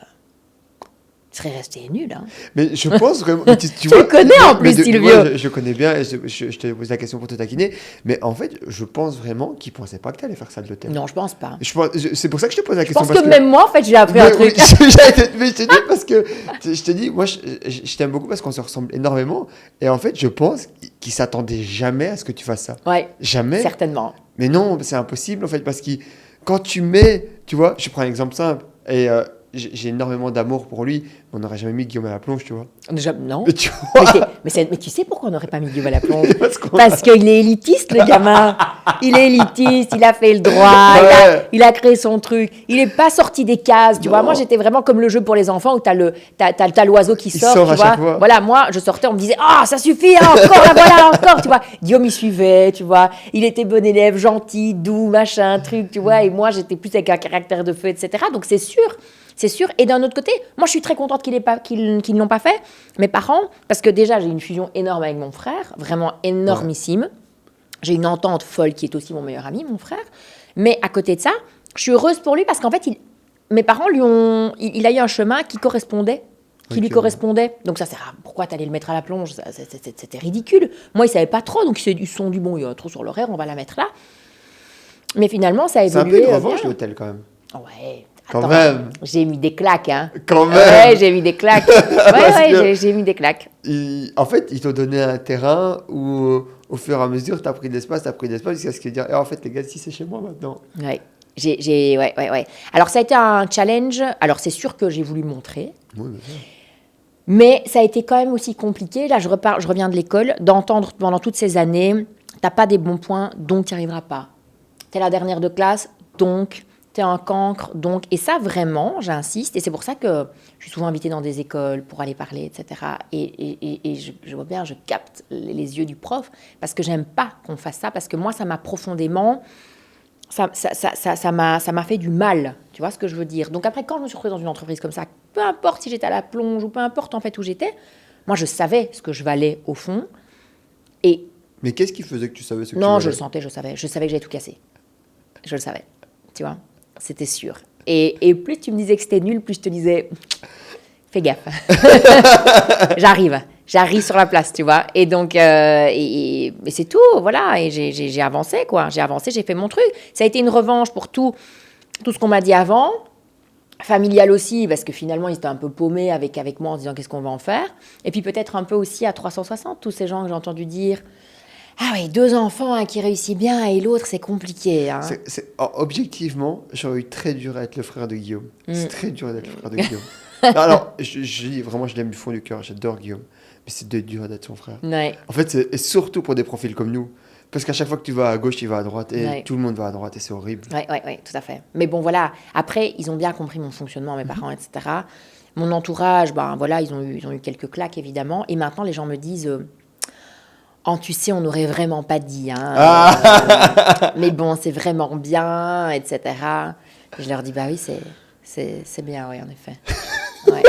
tu serais resté nul. Hein. Mais je pense vraiment... Tu le connais en plus, Silvio. Je connais bien, et je te pose la question pour te taquiner. Mais en fait, je pense vraiment qu'il ne pensait pas que tu allais faire ça de l'hôtel. Non, je pense pas. C'est pour ça que je te pose la question. Je pense que même moi, en fait, j'ai appris un truc. Mais je te dis parce que... Je te dis, moi, je t'aime beaucoup parce qu'on se ressemble énormément. Et en fait, je pense qu'il ne s'attendait jamais à ce que tu fasses ça. Ouais. Jamais. Certainement. Mais non, c'est impossible, en fait, parce que quand tu mets... Tu vois, je prends un exemple simple. Et... j'ai énormément d'amour pour lui, mais on n'aurait jamais mis Guillaume à la plonge, tu vois. Déjà, non. Mais tu vois. Mais tu sais pourquoi on n'aurait pas mis Guillaume à la plonge ? Parce qu'il est élitiste, le gamin. Il est élitiste, il a fait le droit, ouais. il a créé son truc. Il n'est pas sorti des cases, tu vois. Moi, j'étais vraiment comme le jeu pour les enfants où t'as l'oiseau qui sort, tu vois. Voilà, moi, je sortais, on me disait « Ah, ça suffit, hein, encore, là, voilà, encore !» Tu vois. Guillaume, il suivait, tu vois. Il était bon élève, gentil, doux, machin, truc, tu vois. Et moi, j'étais plus avec un caractère de feu, etc. Donc, c'est sûr. Et d'un autre côté, moi, je suis très contente qu'ils ne l'ont pas fait. Mes parents, parce que déjà, j'ai une fusion énorme avec mon frère, vraiment énormissime. Ouais. J'ai une entente folle qui est aussi mon meilleur ami, mon frère. Mais à côté de ça, je suis heureuse pour lui parce qu'en fait, mes parents il a eu un chemin qui lui correspondait. Donc ça sert à... Pourquoi t'allais le mettre à la plonge ? C'était ridicule. Moi, ils ne savaient pas trop, donc ils se sont dit, bon, il y a un trou sur l'horaire, on va la mettre là. Mais finalement, ça a évolué. C'est un peu une revanche, l'hôtel, quand même. Ouais. Quand même. J'ai mis des claques, hein. Quand même. Ouais, j'ai mis des claques. J'ai mis des claques. En fait, ils t'ont donné un terrain où, au fur et à mesure, t'as pris de l'espace, jusqu'à ce qu'ils disent, en fait, les gars, si c'est chez moi maintenant. Ouais. Ouais. Alors, ça a été un challenge. Alors, c'est sûr que j'ai voulu montrer. Oui, bien sûr. Mais ça a été quand même aussi compliqué. Là, je reviens de l'école, d'entendre pendant toutes ces années, t'as pas des bons points, donc tu n'y arriveras pas. T'es la dernière de classe, donc t'es un cancre, donc. Et ça, vraiment, j'insiste. Et c'est pour ça que je suis souvent invitée dans des écoles pour aller parler, etc. Et je vois bien, je capte les yeux du prof, parce que j'aime pas qu'on fasse ça, parce que moi, ça m'a profondément... Ça m'a fait du mal, tu vois ce que je veux dire. Donc après, quand je me suis retrouvée dans une entreprise comme ça, peu importe si j'étais à la plonge ou peu importe en fait où j'étais, moi je savais ce que je valais au fond. Et Mais qu'est-ce qui faisait que tu savais ce que tu non, valais? je le sentais, je savais que j'allais tout casser. Je le savais, tu vois, c'était sûr. Et plus tu me disais que c'était nul, plus je te disais, fais gaffe, j'arrive sur la place, tu vois. Et donc, et c'est tout, voilà. Et j'ai avancé, quoi. J'ai fait mon truc. Ça a été une revanche pour tout ce qu'on m'a dit avant. Familial aussi, parce que finalement, ils étaient un peu paumés avec moi en se disant qu'est-ce qu'on va en faire. Et puis peut-être un peu aussi à 360, tous ces gens que j'ai entendu dire ah oui, 2 enfants, un qui réussit bien et l'autre, c'est compliqué. Hein. Objectivement, j'aurais eu très dur à être le frère de Guillaume. C'est très dur d'être le frère de Guillaume. Non, alors, vraiment, je l'aime du fond du cœur, j'adore Guillaume. Mais c'est dur d'être son frère. Ouais. En fait, et surtout pour des profils comme nous. Parce qu'à chaque fois que tu vas à gauche, tu vas à droite. Et Ouais. tout le monde va à droite et c'est horrible. Oui, tout à fait. Mais bon, voilà. Après, ils ont bien compris mon fonctionnement, mes parents, etc. Mon entourage, ben voilà, ils ont eu quelques claques, évidemment. Et maintenant, les gens me disent... Oh, tu sais, on n'aurait vraiment pas dit, hein. Mais bon, c'est vraiment bien, etc. Et je leur dis, bah oui, c'est bien, oui, en effet. Ouais.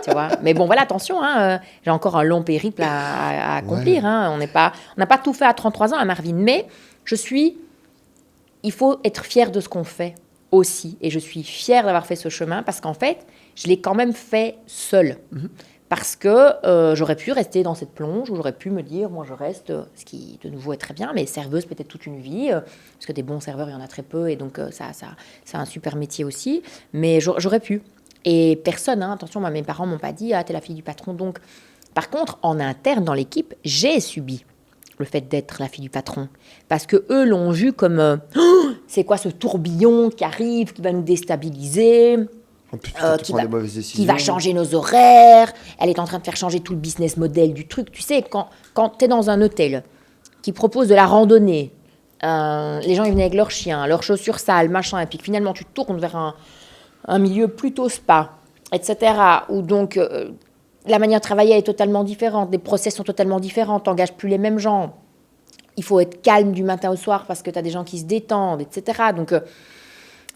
Tu vois. Mais bon, voilà, attention, hein, j'ai encore un long périple à accomplir. Ouais. Hein. On n'a pas tout fait à 33 ans à Marvin, mais il faut être fier de ce qu'on fait aussi. Et je suis fière d'avoir fait ce chemin parce qu'en fait, je l'ai quand même fait seule. Parce que j'aurais pu rester dans cette plonge, ou j'aurais pu me dire, moi je reste, ce qui de nouveau est très bien, mais serveuse peut-être toute une vie, parce que des bons serveurs, il y en a très peu, et donc ça c'est un super métier aussi, mais j'aurais pu. Et personne, hein, attention, moi, mes parents m'ont pas dit, ah t'es la fille du patron, donc... Par contre, en interne, dans l'équipe, j'ai subi le fait d'être la fille du patron, parce que eux l'ont vu comme, oh, c'est quoi ce tourbillon qui arrive, qui va nous déstabiliser qui va changer nos horaires, elle est en train de faire changer tout le business model du truc. Tu sais, quand tu es dans un hôtel qui propose de la randonnée, les gens ils venaient avec leurs chiens, leurs chaussures sales, machin, et puis finalement tu tournes vers un milieu plutôt spa, etc., où donc la manière de travailler est totalement différente, les process sont totalement différents, tu n'engages plus les mêmes gens, il faut être calme du matin au soir parce que tu as des gens qui se détendent, etc. Donc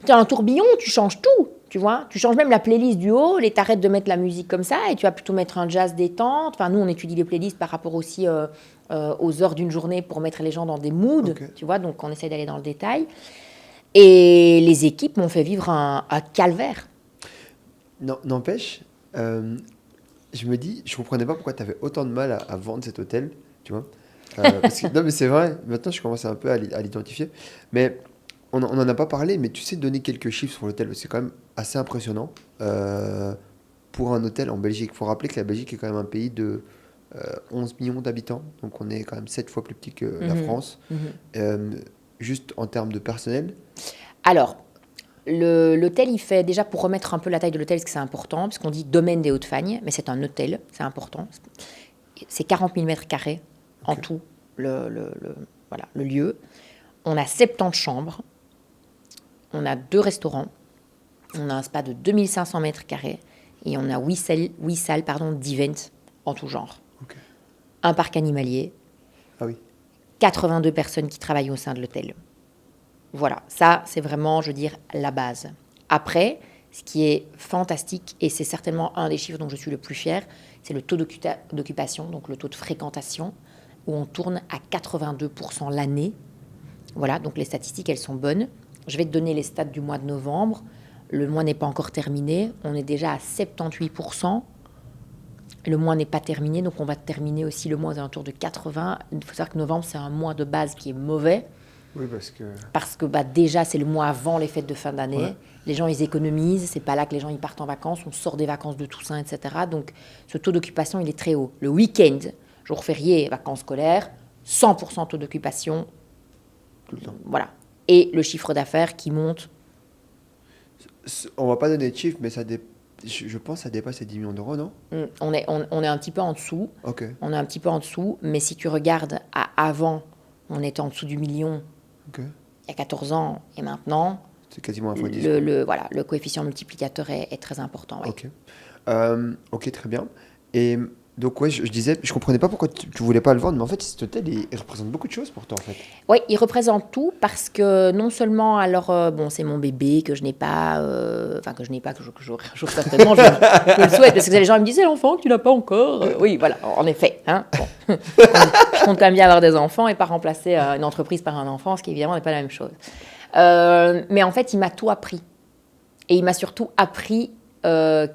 tu as un tourbillon, tu changes tout. Tu vois, tu changes même la playlist du hall et t'arrêtes de mettre la musique comme ça et tu vas plutôt mettre un jazz détente. Enfin, nous, on étudie les playlists par rapport aussi aux heures d'une journée pour mettre les gens dans des moods, okay. Tu vois, donc on essaie d'aller dans le détail. Et les équipes m'ont fait vivre un calvaire. N'empêche, je me dis, je comprenais pas pourquoi tu avais autant de mal à vendre cet hôtel, tu vois. Parce que, non, mais c'est vrai, maintenant je commence un peu à l'identifier. Mais... On n'en a pas parlé, mais tu sais donner quelques chiffres sur l'hôtel. C'est quand même assez impressionnant pour un hôtel en Belgique. Il faut rappeler que la Belgique est quand même un pays de 11 millions d'habitants. Donc on est quand même 7 fois plus petit que la France. Juste en termes de personnel. Alors, l'hôtel, il fait, déjà pour remettre un peu la taille de l'hôtel, parce que c'est important, parce qu'on dit domaine des Hauts-de-Fagne, mais c'est un hôtel, c'est important. C'est 40 000 mètres carrés en tout, le lieu. On a 70 chambres. On a 2 restaurants, on a un spa de 2500 mètres carrés et on a 8 salles d'event en tout genre. Okay. Un parc animalier, 82 personnes qui travaillent au sein de l'hôtel. Voilà, ça c'est vraiment, je veux dire, la base. Après, ce qui est fantastique, et c'est certainement un des chiffres dont je suis le plus fière, c'est le taux d'occupation, donc le taux de fréquentation, où on tourne à 82% l'année. Voilà, donc les statistiques, elles sont bonnes. Je vais te donner les stats du mois de novembre. Le mois n'est pas encore terminé. On est déjà à 78%. Le mois n'est pas terminé, donc on va terminer aussi le mois aux alentours de 80%. Il faut savoir que novembre, c'est un mois de base qui est mauvais. Oui, parce que... Parce que déjà, c'est le mois avant les fêtes de fin d'année. Ouais. Les gens, ils économisent. C'est pas là que les gens ils partent en vacances. On sort des vacances de Toussaint, etc. Donc, ce taux d'occupation, il est très haut. Le week-end, jour férié, vacances scolaires, 100% taux d'occupation. Tout le temps. Voilà. Et le chiffre d'affaires qui monte. On va pas donner de chiffres, mais je pense que ça dépasse les 10 millions d'euros, non? On est un petit peu en dessous. Ok. On est un petit peu en dessous. Mais si tu regardes avant, on était en dessous du million Ok. il y a 14 ans. Et maintenant, C'est quasiment un fois 10. voilà, le coefficient multiplicateur est très important. Ouais. Ok. Ok, très bien. Et donc, ouais, je disais, je comprenais pas pourquoi tu voulais pas le vendre, mais en fait, cet hôtel, il représente beaucoup de choses pour toi, en fait. Oui, il représente tout parce que non seulement, alors, bon, c'est mon bébé que je n'ai pas, que j'aurai certainement, je le souhaite, parce que les gens me disent, c'est l'enfant que tu n'as pas encore. Oui, voilà, en effet. Hein, bon. Je compte quand même bien avoir des enfants et pas remplacer une entreprise par un enfant, ce qui évidemment n'est pas la même chose. Mais en fait, il m'a tout appris. Et il m'a surtout appris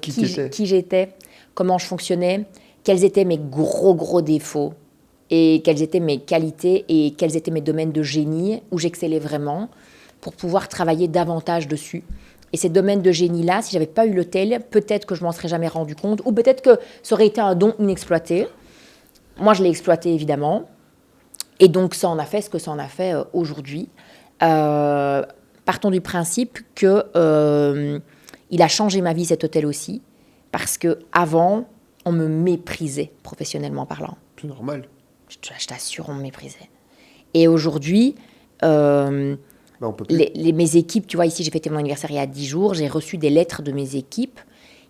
qui j'étais, comment je fonctionnais, quels étaient mes gros défauts et quelles étaient mes qualités et quels étaient mes domaines de génie où j'excellais vraiment pour pouvoir travailler davantage dessus. Et ces domaines de génie-là, si j'avais pas eu l'hôtel, peut-être que je m'en serais jamais rendu compte ou peut-être que ça aurait été un don inexploité. Moi, je l'ai exploité évidemment. Et donc, ça en a fait ce que ça en a fait aujourd'hui. Partons du principe que il a changé ma vie, cet hôtel aussi, parce que avant, on me méprisait professionnellement parlant. C'est normal. Je t'assure, on me méprisait. Et aujourd'hui, On peut plus. mes équipes, tu vois, ici, j'ai fêté mon anniversaire il y a 10 jours, j'ai reçu des lettres de mes équipes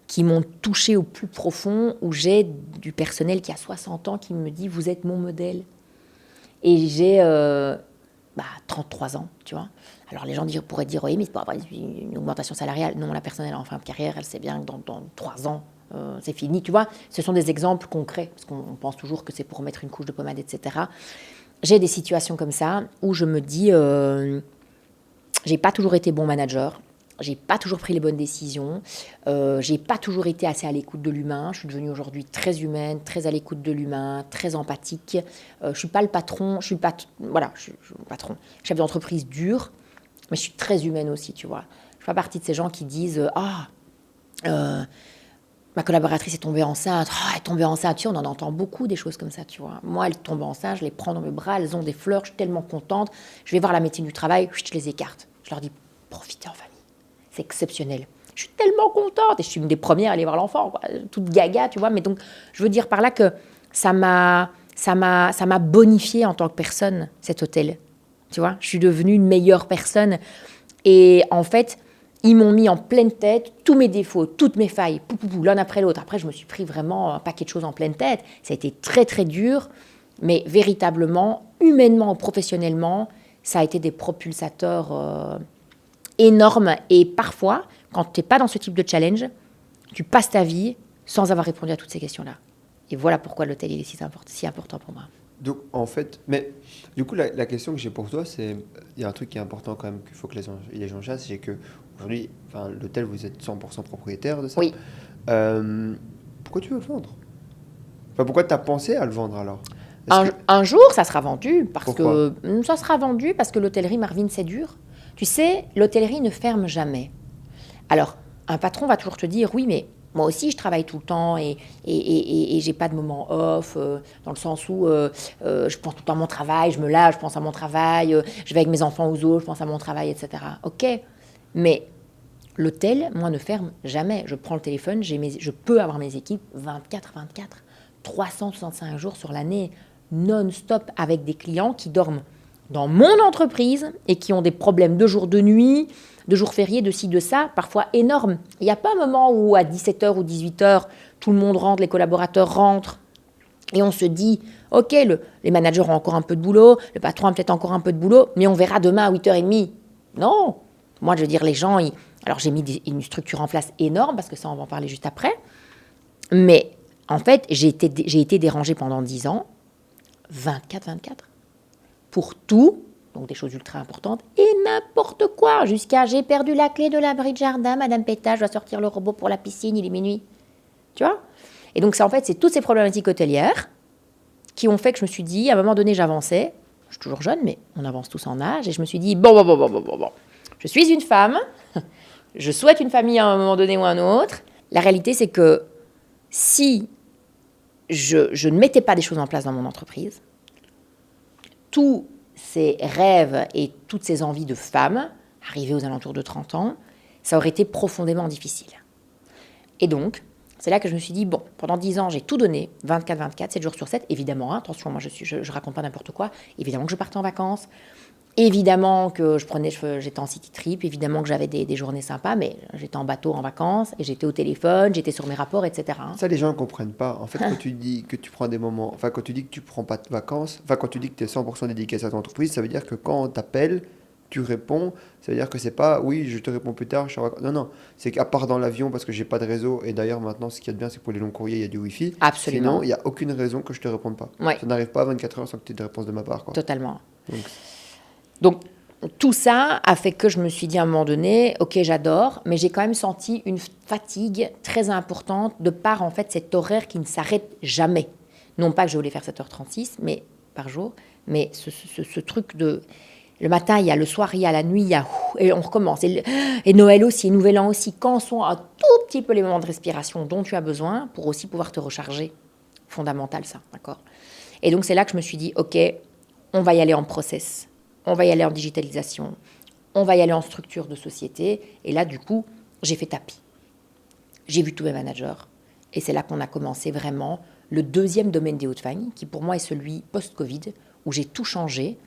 qui m'ont touchée au plus profond, où j'ai du personnel qui a 60 ans qui me dit « Vous êtes mon modèle ». Et j'ai 33 ans, tu vois. Alors, les gens pourraient dire « Oui, mais c'est pas une augmentation salariale ». Non, la personne, elle est en fin de carrière, elle sait bien que dans 3 ans, c'est fini, tu vois. Ce sont des exemples concrets, parce qu'on pense toujours que c'est pour mettre une couche de pommade, etc. J'ai des situations comme ça où je me dis, j'ai pas toujours été bon manager, j'ai pas toujours pris les bonnes décisions, j'ai pas toujours été assez à l'écoute de l'humain. Je suis devenue aujourd'hui très humaine, très à l'écoute de l'humain, très empathique. Je suis pas le patron, je suis le patron, chef d'entreprise dur, mais je suis très humaine aussi, tu vois. Je fais pas partie de ces gens qui disent ma collaboratrice est tombée enceinte. Oh, elle est tombée enceinte. Tu sais, on en entend beaucoup des choses comme ça, tu vois. Moi, elle tombe enceinte, je les prends dans mes bras, elles ont des fleurs, je suis tellement contente. Je vais voir la médecine du travail, je les écarte. Je leur dis, profitez en famille. C'est exceptionnel. Je suis tellement contente. Et je suis une des premières à aller voir l'enfant, quoi. Toute gaga, tu vois. Mais donc, je veux dire par là que ça m'a bonifiée en tant que personne, cet hôtel. Tu vois, je suis devenue une meilleure personne. Et en fait, ils m'ont mis en pleine tête tous mes défauts, toutes mes failles, l'un après l'autre. Après, je me suis pris vraiment un paquet de choses en pleine tête. Ça a été très, très dur, mais véritablement, humainement, professionnellement, ça a été des propulsateurs énormes. Et parfois, quand tu n'es pas dans ce type de challenge, tu passes ta vie sans avoir répondu à toutes ces questions-là. Et voilà pourquoi l'hôtel il est si important pour moi. Donc, en fait, mais du coup, la question que j'ai pour toi, c'est, il y a un truc qui est important quand même qu'il faut que les gens sachent, c'est que aujourd'hui, enfin, l'hôtel, vous êtes 100% propriétaire de ça. Oui. Pourquoi tu veux le vendre? Enfin, pourquoi tu as pensé à le vendre alors? Un jour, ça sera vendu. Pourquoi? Ça sera vendu parce que l'hôtellerie, Marvin, c'est dur. Tu sais, l'hôtellerie ne ferme jamais. Alors, un patron va toujours te dire, oui, mais moi aussi, je travaille tout le temps et j'ai pas de moment off, dans le sens où je pense tout le temps à mon travail, je me lave, je pense à mon travail, je vais avec mes enfants aux zoo, je pense à mon travail, etc. Ok, mais l'hôtel, moi, ne ferme jamais. Je prends le téléphone, je peux avoir mes équipes 24/24, 365 jours sur l'année, non-stop, avec des clients qui dorment dans mon entreprise et qui ont des problèmes de jour, de nuit, de jours fériés, de ci, de ça, parfois énormes. Il n'y a pas un moment où à 17h ou 18h, tout le monde rentre, les collaborateurs rentrent, et on se dit, ok, les managers ont encore un peu de boulot, le patron a peut-être encore un peu de boulot, mais on verra demain à 8h30. Non. Moi, je veux dire, les gens, alors j'ai mis une structure en place énorme, parce que ça, on va en parler juste après, mais en fait, j'ai été dérangée pendant 10 ans, 24/24, pour tout, donc des choses ultra importantes, et n'importe quoi, jusqu'à j'ai perdu la clé de l'abri de jardin, Madame Pétage doit sortir le robot pour la piscine, il est minuit. Tu vois? Et donc, ça, en fait, c'est toutes ces problématiques hôtelières qui ont fait que je me suis dit, à un moment donné, j'avançais, suis toujours jeune, mais on avance tous en âge. Et je me suis dit, bon. Je suis une femme. Je souhaite une famille à un moment donné ou à un autre. La réalité, c'est que si je ne mettais pas des choses en place dans mon entreprise, tous ces rêves et toutes ces envies de femme, arrivées aux alentours de 30 ans, ça aurait été profondément difficile. Et donc, c'est là que je me suis dit, bon, pendant 10 ans, j'ai tout donné, 24-24, 7 jours sur 7, évidemment, hein, attention, moi je raconte pas n'importe quoi, évidemment que je partais en vacances, évidemment que j'étais en city trip, évidemment que j'avais des journées sympas, mais j'étais en bateau en vacances, et j'étais au téléphone, j'étais sur mes rapports, etc. Ça, les gens ne comprennent pas. En fait, quand tu dis que tu prends des moments, enfin, quand tu dis que tu prends pas de vacances, enfin, quand tu dis que tu es 100% dédié à ton entreprise, ça veut dire que quand on t'appelle, tu réponds. Ça veut dire que c'est pas, oui, je te réponds plus tard, je suis en vacances. Non, non. C'est qu'à part dans l'avion, parce que j'ai pas de réseau, et d'ailleurs, maintenant, ce qu'il y a de bien, c'est que pour les longs courriers, il y a du Wi-Fi. Absolument. Sinon, il n'y a aucune raison que je te réponde pas. Ouais. Ça n'arrive pas à 24 heures sans que tu aies de réponse de ma part, quoi. Totalement. Donc, tout ça a fait que je me suis dit à un moment donné, ok, j'adore, mais j'ai quand même senti une fatigue très importante de par en fait cet horaire qui ne s'arrête jamais. Non pas que je voulais faire 7h36 mais, par jour, mais ce truc de... Le matin, il y a le soir, il y a la nuit, il y a... Et on recommence. Et Noël aussi, et Nouvel An aussi. Quand sont un tout petit peu les moments de respiration dont tu as besoin pour aussi pouvoir te recharger. Fondamental, ça, d'accord ? Et donc, c'est là que je me suis dit, ok, on va y aller en process. On va y aller en digitalisation, on va y aller en structure de société. Et là, du coup, j'ai fait tapis. J'ai vu tous mes managers. Et c'est là qu'on a commencé vraiment le deuxième domaine des Hauts-de-Fagne, qui pour moi est celui post-Covid, où j'ai tout changé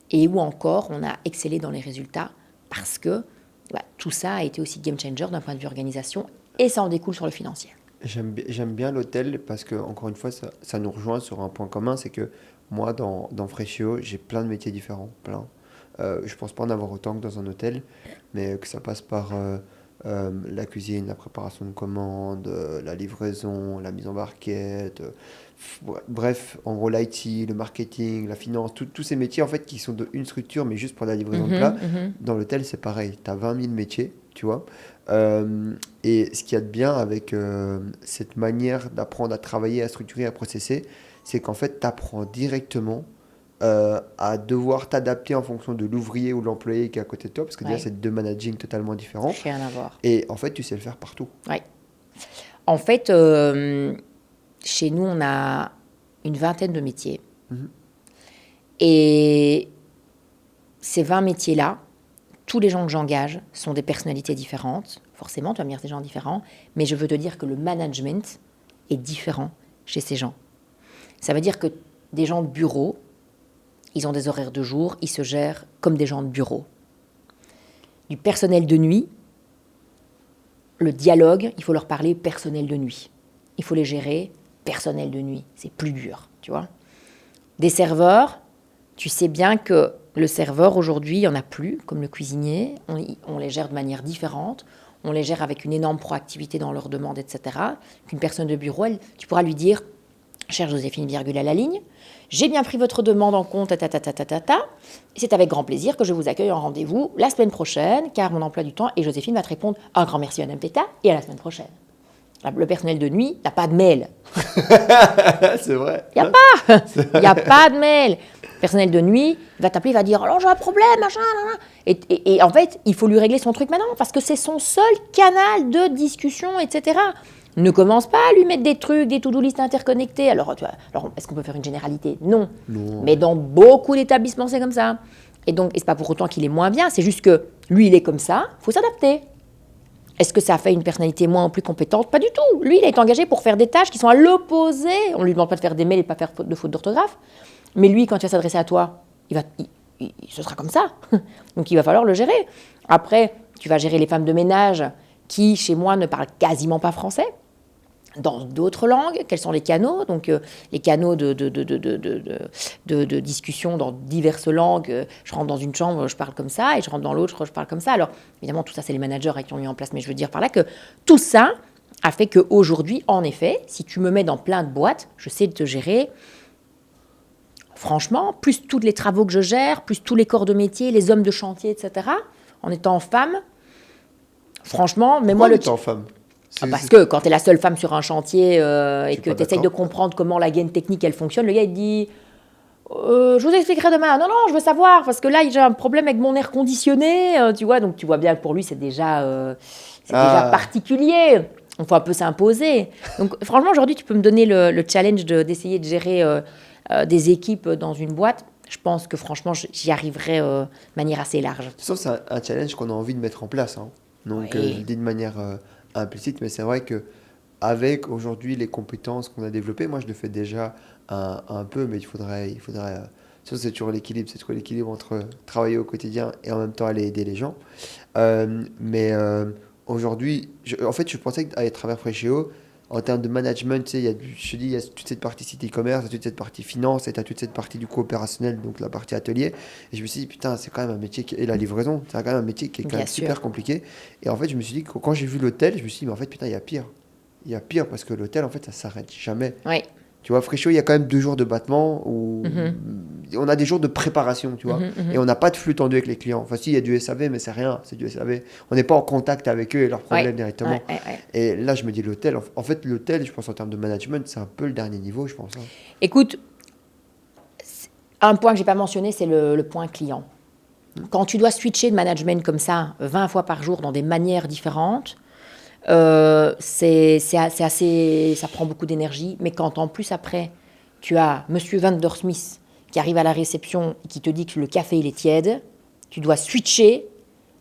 et où encore on a excellé dans les résultats parce que tout ça a été aussi game changer d'un point de vue organisation et ça en découle sur le financier. J'aime bien l'hôtel parce que, encore une fois, ça nous rejoint sur un point commun, c'est que moi, dans Freshio, j'ai plein de métiers différents, plein. Je pense pas en avoir autant que dans un hôtel, mais que ça passe par la cuisine, la préparation de commandes, la livraison, la mise en barquette, bref, en gros l'IT, le marketing, la finance, tous ces métiers en fait qui sont d'une structure, mais juste pour la livraison de plats. Dans l'hôtel, c'est pareil, tu as 20 000 métiers, tu vois. Et ce qu'il y a de bien avec cette manière d'apprendre à travailler, à structurer, à processer, c'est qu'en fait, tu apprends directement à devoir t'adapter en fonction de l'ouvrier ou l'employé qui est à côté de toi, parce que déjà, c'est deux managing totalement différents. Rien à voir. Et en fait, tu sais le faire partout. Oui. En fait, chez nous, on a une vingtaine de métiers. Et ces 20 métiers-là, tous les gens que j'engage sont des personnalités différentes. Forcément, tu vas me dire des gens différents, mais je veux te dire que le management est différent chez ces gens. Ça veut dire que des gens de bureau, ils ont des horaires de jour, ils se gèrent comme des gens de bureau. Du personnel de nuit, le dialogue, il faut leur parler personnel de nuit. Il faut les gérer personnel de nuit. C'est plus dur, tu vois. Des serveurs, tu sais bien que le serveur, aujourd'hui, il n'y en a plus, comme le cuisinier. On les gère de manière différente. On les gère avec une énorme proactivité dans leurs demandes, etc. Qu'une personne de bureau, tu pourras lui dire, chère Joséphine, virgule à la ligne, j'ai bien pris votre demande en compte, et c'est avec grand plaisir que je vous accueille en rendez-vous la semaine prochaine, car mon emploi du temps, et Joséphine va te répondre un grand merci, Madame Teta, et à la semaine prochaine. Le personnel de nuit n'a pas de mail. C'est vrai. Il n'y a pas de mail. Le personnel de nuit va t'appeler, il va dire « Alors, j'ai un problème, machin, machin. » Et en fait, il faut lui régler son truc maintenant, parce que c'est son seul canal de discussion, etc. Ne commence pas à lui mettre des trucs, des to-do list interconnectés. Alors, est-ce qu'on peut faire une généralité ? Non. Mais dans beaucoup d'établissements, c'est comme ça. Et donc, c'est pas pour autant qu'il est moins bien, c'est juste que lui, il est comme ça, il faut s'adapter. Est-ce que ça fait une personnalité moins ou plus compétente ? Pas du tout. Lui, il est engagé pour faire des tâches qui sont à l'opposé. On ne lui demande pas de faire des mails et de ne pas faire de fautes d'orthographe. Mais lui, quand il va s'adresser à toi, ce sera comme ça. Donc, il va falloir le gérer. Après, tu vas gérer les femmes de ménage qui, chez moi, ne parlent quasiment pas français. Dans d'autres langues, quels sont les canaux ? Donc, les canaux de discussion dans diverses langues. Je rentre dans une chambre, je parle comme ça, et je rentre dans l'autre, je parle comme ça. Alors, évidemment, tout ça, c'est les managers qui ont mis en place, mais je veux dire par là que tout ça a fait qu'aujourd'hui, en effet, si tu me mets dans plein de boîtes, je sais te gérer. Franchement, plus tous les travaux que je gère, plus tous les corps de métier, les hommes de chantier, etc., en étant femme, franchement, mais moi le... étant femme parce que quand tu es la seule femme sur un chantier et que tu essayes de comprendre comment la gaine technique elle fonctionne, le gars il te dit Je vous expliquerai demain. Non, je veux savoir, parce que là, j'ai un problème avec mon air conditionné, tu vois. Donc, tu vois bien que pour lui, c'est déjà particulier. Il faut un peu s'imposer. Donc, franchement, aujourd'hui, tu peux me donner le challenge d'essayer de gérer des équipes dans une boîte. Je pense que, franchement, j'y arriverai de manière assez large. De toute façon, c'est un challenge qu'on a envie de mettre en place, hein. Donc, Oui. je le dis de manière implicite, mais c'est vrai que avec aujourd'hui les compétences qu'on a développées, moi je le fais déjà un peu, mais ça c'est toujours l'équilibre, c'est toujours l'équilibre entre travailler au quotidien et en même temps aller aider les gens. Mais aujourd'hui, en fait, je pensais qu'à travers Freshéo, en termes de management, tu sais, je te dis, il y a toute cette partie site e-commerce, il y a toute cette partie finance, et tu as toute cette partie du coup opérationnel, donc la partie atelier. Et je me suis dit, putain, c'est quand même un métier, et la livraison, c'est quand même un métier qui est quand Bien même sûr. super compliqué. Et en fait, je me suis dit, quand j'ai vu l'hôtel, je me suis dit, mais en fait, putain, il y a pire. Il y a pire parce que l'hôtel, en fait, ça s'arrête jamais. Oui. Tu vois, Fréchot, il y a quand même 2 jours de battement où on a des jours de préparation, tu vois. Et on n'a pas de flux tendu avec les clients. Enfin, si, il y a du SAV, mais c'est rien, c'est du SAV. On n'est pas en contact avec eux et leurs problèmes directement. Ouais. Et là, je me dis, l'hôtel, en fait, l'hôtel, je pense en termes de management, c'est un peu le dernier niveau, je pense, hein. Écoute, un point que je n'ai pas mentionné, c'est le point client. Quand tu dois switcher de management comme ça, 20 fois par jour, dans des manières différentes, c'est assez, ça prend beaucoup d'énergie. Mais quand en plus après, tu as Monsieur Vandersmith qui arrive à la réception et qui te dit que le café il est tiède, tu dois switcher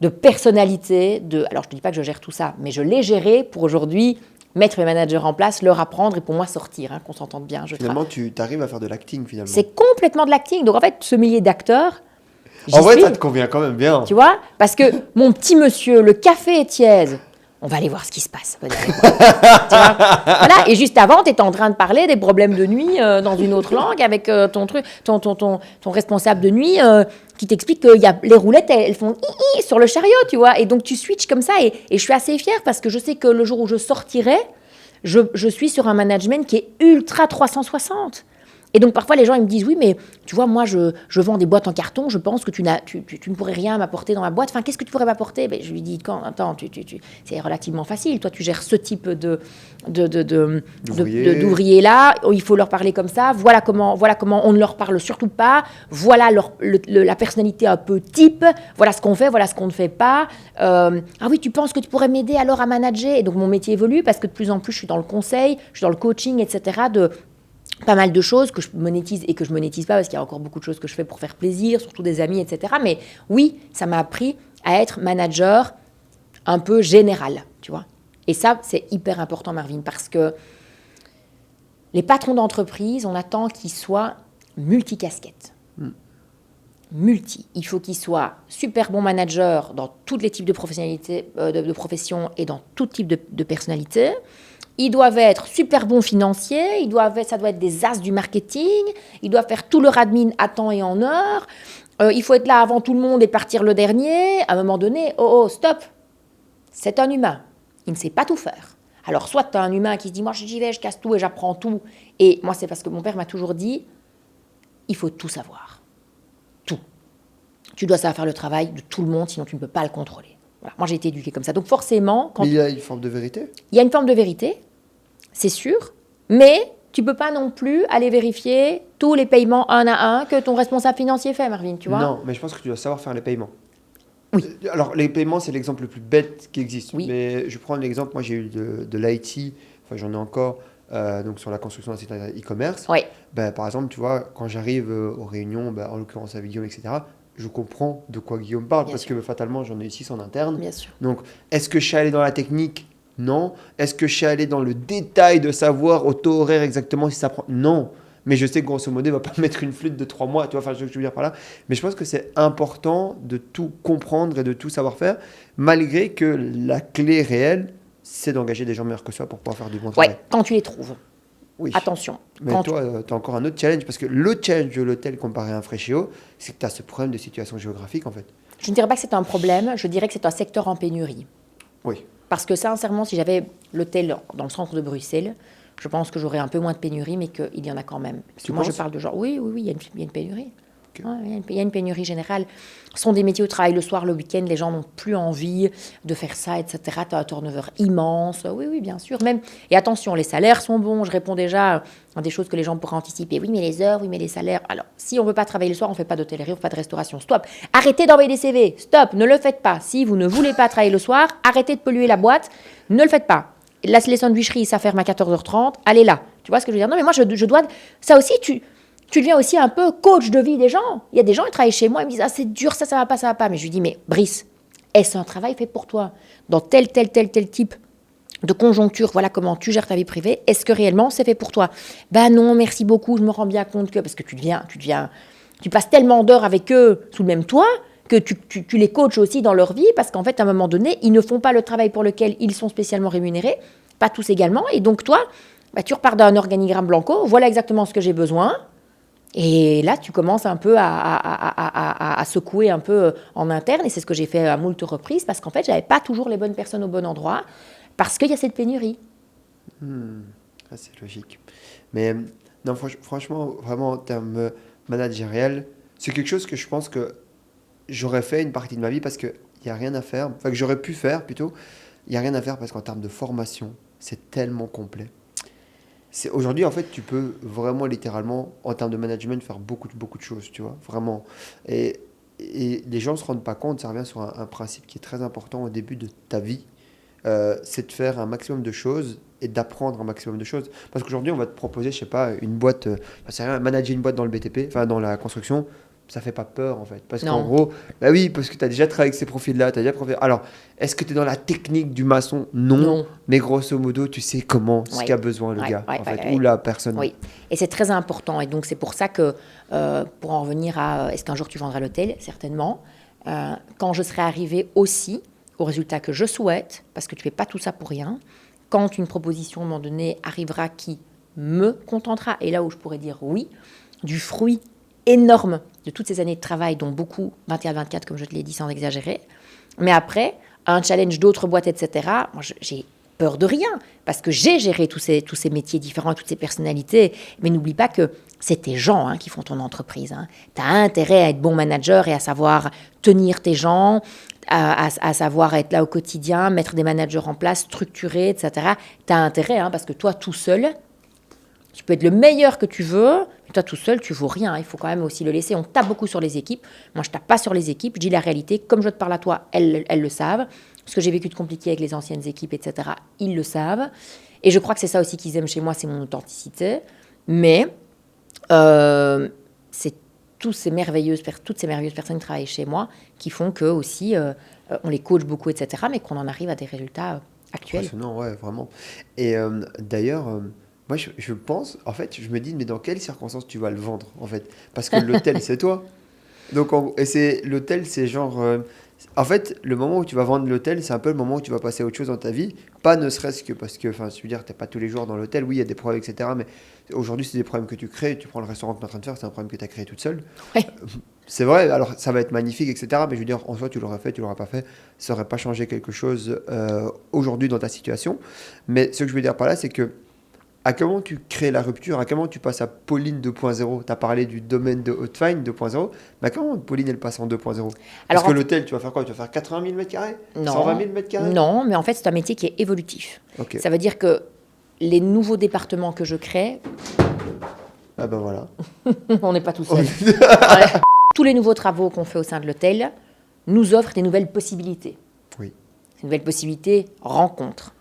de personnalité. Alors je ne te dis pas que je gère tout ça, mais je l'ai géré pour aujourd'hui mettre mes managers en place, leur apprendre et pour moi sortir, hein, qu'on s'entende bien. Finalement, tu arrives à faire de l'acting, finalement. C'est complètement de l'acting. Donc en fait, ce millier d'acteurs, En vrai, ça te convient quand même bien. tu vois, parce que mon petit monsieur, le café est tiède. On va aller voir ce qui se passe. Tu vois, voilà. Et juste avant, tu étais en train de parler des problèmes de nuit dans une autre langue avec ton responsable de nuit qui t'explique que les roulettes, elles font hi sur le chariot, tu vois. Et donc, tu switches comme ça. Et je suis assez fière parce que je sais que le jour où je sortirai, je suis sur un management qui est ultra 360. Et donc, parfois, les gens ils me disent, oui, mais tu vois, moi, je vends des boîtes en carton, je pense que tu ne pourrais rien m'apporter dans ma boîte. Enfin, qu'est-ce que tu pourrais m'apporter? Ben, je lui dis, attends, c'est relativement facile. Toi, tu gères ce type d'ouvriers-là. Il faut leur parler comme ça. Voilà comment on ne leur parle surtout pas. Voilà la personnalité un peu type. Voilà ce qu'on fait, voilà ce qu'on ne fait pas. Ah oui, tu penses que tu pourrais m'aider alors à manager? Et donc, mon métier évolue parce que de plus en plus, je suis dans le conseil, je suis dans le coaching, etc., pas mal de choses que je monétise et que je monétise pas parce qu'il y a encore beaucoup de choses que je fais pour faire plaisir, surtout des amis, etc. Mais oui, ça m'a appris à être manager un peu général, tu vois. Et ça, c'est hyper important, Marvin, parce que les patrons d'entreprise, on attend qu'ils soient multicasquettes. Multi. Il faut qu'ils soient super bons managers dans tous les types de professionnalités, de professions et dans tout type de personnalité. Ils doivent être super bons financiers, ça doit être des as du marketing, ils doivent faire tout leur admin à temps et en heure, il faut être là avant tout le monde et partir le dernier. À un moment donné, stop, c'est un humain, il ne sait pas tout faire. Alors soit tu as un humain qui se dit, moi j'y vais, je casse tout et j'apprends tout. Et moi c'est parce que mon père m'a toujours dit, il faut tout savoir, tout. Tu dois savoir faire le travail de tout le monde, sinon tu ne peux pas le contrôler. Voilà. Moi j'ai été éduquée comme ça, donc forcément... Mais il y a une forme de vérité? Il y a une forme de vérité, c'est sûr, mais tu ne peux pas non plus aller vérifier tous les paiements un à un que ton responsable financier fait, Marvin, tu vois? Non, mais je pense que tu dois savoir faire les paiements. Oui. Alors, les paiements, c'est l'exemple le plus bête qui existe. Oui. Mais je prends l'exemple, moi j'ai eu de l'IT, enfin j'en ai encore, donc sur la construction d'un site e-commerce. Oui. Ben, par exemple, tu vois, quand j'arrive aux réunions, ben, en l'occurrence avec Guillaume, etc., je comprends de quoi Guillaume parle, Bien parce sûr. que fatalement, j'en ai 6 en interne. Bien sûr. Donc, est-ce que je sais aller dans la technique? Non. Est-ce que je sais aller dans le détail de savoir au taux horaire exactement si ça prend? Non. Mais je sais que grosso modo, il ne va pas mettre une flûte de 3 mois, tu vois, enfin, je veux dire par là. Mais je pense que c'est important de tout comprendre et de tout savoir faire, malgré que la clé réelle, c'est d'engager des gens meilleurs que soi pour pouvoir faire du bon travail. Ouais, quand tu les trouves. Oui. Attention. Mais toi, tu as encore un autre challenge, parce que le challenge de l'hôtel comparé à un Freshéo, c'est que tu as ce problème de situation géographique, en fait. Je ne dirais pas que c'est un problème, je dirais que c'est un secteur en pénurie. Oui. Parce que sincèrement, si j'avais l'hôtel dans le centre de Bruxelles, je pense que j'aurais un peu moins de pénurie, mais qu'il y en a quand même. Parce que moi, je parle de genre, oui, il y a une pénurie. Ok. Il y a une pénurie générale. Ce sont des métiers où travaillent le soir, le week-end, les gens n'ont plus envie de faire ça, etc. Tu as un turnover immense. Oui, bien sûr. Même. Et attention, les salaires sont bons. Je réponds déjà à des choses que les gens pourraient anticiper. Oui, mais les heures, oui, mais les salaires. Alors, si on ne veut pas travailler le soir, on ne fait pas d'hôtellerie, on ne fait pas de restauration. Stop. Arrêtez d'envoyer des CV. Stop. Ne le faites pas. Si vous ne voulez pas travailler le soir, arrêtez de polluer la boîte. Ne le faites pas. Là, les sandwicheries, ça ferme à 14h30. Allez là. Tu vois ce que je veux dire? Non, mais moi, je dois... Ça aussi, tu deviens aussi un peu coach de vie des gens. Il y a des gens qui travaillent chez moi, ils me disent « Ah, c'est dur, ça va pas, ça va pas. » Mais je lui dis « Mais Brice, est-ce un travail fait pour toi? Dans tel type de conjoncture, voilà comment tu gères ta vie privée. Est-ce que réellement, c'est fait pour toi? » Ben non, merci beaucoup, je me rends bien compte que... Parce que tu passes tellement d'heures avec eux sous le même toit que tu les coaches aussi dans leur vie parce qu'en fait, à un moment donné, ils ne font pas le travail pour lequel ils sont spécialement rémunérés, pas tous également. Et donc, toi, tu repars d'un organigramme blanco, voilà exactement ce que j'ai besoin. Et là, tu commences un peu à secouer un peu en interne. Et c'est ce que j'ai fait à moult reprises parce qu'en fait, je n'avais pas toujours les bonnes personnes au bon endroit parce qu'il y a cette pénurie. C'est logique. Mais non, franchement, vraiment en termes managériels, c'est quelque chose que je pense que j'aurais fait une partie de ma vie parce qu'il n'y a rien à faire. Enfin, que j'aurais pu faire plutôt. Il n'y a rien à faire parce qu'en termes de formation, c'est tellement complet. Aujourd'hui, en fait, tu peux vraiment, littéralement, en termes de management, faire beaucoup de choses, tu vois, vraiment. Et les gens ne se rendent pas compte, ça revient sur un principe qui est très important au début de ta vie, c'est de faire un maximum de choses et d'apprendre un maximum de choses. Parce qu'aujourd'hui, on va te proposer, je sais pas, une boîte, c'est rien, manager une boîte dans le BTP, enfin dans la construction, ça fait pas peur en fait. Parce qu'en gros, bah oui, parce que tu as déjà travaillé avec ces profils-là, Alors, est-ce que tu es dans la technique du maçon? Non. Mais grosso modo, tu sais comment, ce qu'a besoin le gars, en fait, ou la personne. Oui, et c'est très important. Et donc, c'est pour ça que, pour en revenir à est-ce qu'un jour tu vendras l'hôtel? Certainement. Quand je serai arrivée aussi au résultat que je souhaite, parce que tu fais pas tout ça pour rien, quand une proposition à un moment donné arrivera qui me contentera, et là où je pourrais dire oui, du fruit énorme de toutes ces années de travail, dont beaucoup, 21-24, comme je te l'ai dit, sans exagérer. Mais après, un challenge d'autres boîtes, etc., moi, j'ai peur de rien, parce que j'ai géré tous ces métiers différents, toutes ces personnalités. Mais n'oublie pas que c'est tes gens qui font ton entreprise. Tu as intérêt à être bon manager et à savoir tenir tes gens, à savoir être là au quotidien, mettre des managers en place, structurer, etc. Tu as intérêt, parce que toi, tout seul, tu peux être le meilleur que tu veux, mais toi tout seul, tu ne vaux rien. Il faut quand même aussi le laisser. On tape beaucoup sur les équipes. Moi, je ne tape pas sur les équipes. Je dis la réalité. Comme je te parle à toi, elles le savent. Ce que j'ai vécu de compliqué avec les anciennes équipes, etc., ils le savent. Et je crois que c'est ça aussi qu'ils aiment chez moi, c'est mon authenticité. Mais c'est toutes ces merveilleuses personnes qui travaillent chez moi qui font que aussi, on les coach beaucoup, etc., mais qu'on en arrive à des résultats actuels. Impressionnant, ouais, vraiment. Et d'ailleurs... moi, je pense, en fait, je me dis, mais dans quelles circonstances tu vas le vendre, en fait? Parce que l'hôtel, c'est toi. Donc, l'hôtel, c'est genre... en fait, le moment où tu vas vendre l'hôtel, c'est un peu le moment où tu vas passer à autre chose dans ta vie. Pas ne serait-ce que parce que, enfin, je veux dire, tu n'es pas tous les jours dans l'hôtel. Oui, il y a des problèmes, etc. Mais aujourd'hui, c'est des problèmes que tu crées. Tu prends le restaurant que tu es en train de faire, c'est un problème que tu as créé toute seule. Ouais. C'est vrai, alors ça va être magnifique, etc. Mais je veux dire, en soi, tu l'aurais fait, tu l'auras pas fait. Ça n'aurait pas changé quelque chose aujourd'hui dans ta situation. Mais ce que je veux dire par là, c'est que à comment tu crées la rupture, à comment tu passes à Pauline 2.0. Tu as parlé du domaine de Hotfine 2.0, mais à comment Pauline, elle passe en 2.0? Parce que l'hôtel, tu vas faire quoi? Tu vas faire 80 000 m²? 120 000 m²? Non, mais en fait, c'est un métier qui est évolutif. Okay. Ça veut dire que les nouveaux départements que je crée... Ah ben voilà. On n'est pas tout seul. Tous les nouveaux travaux qu'on fait au sein de l'hôtel nous offrent des nouvelles possibilités. Oui. Ces nouvelles possibilités, rencontres.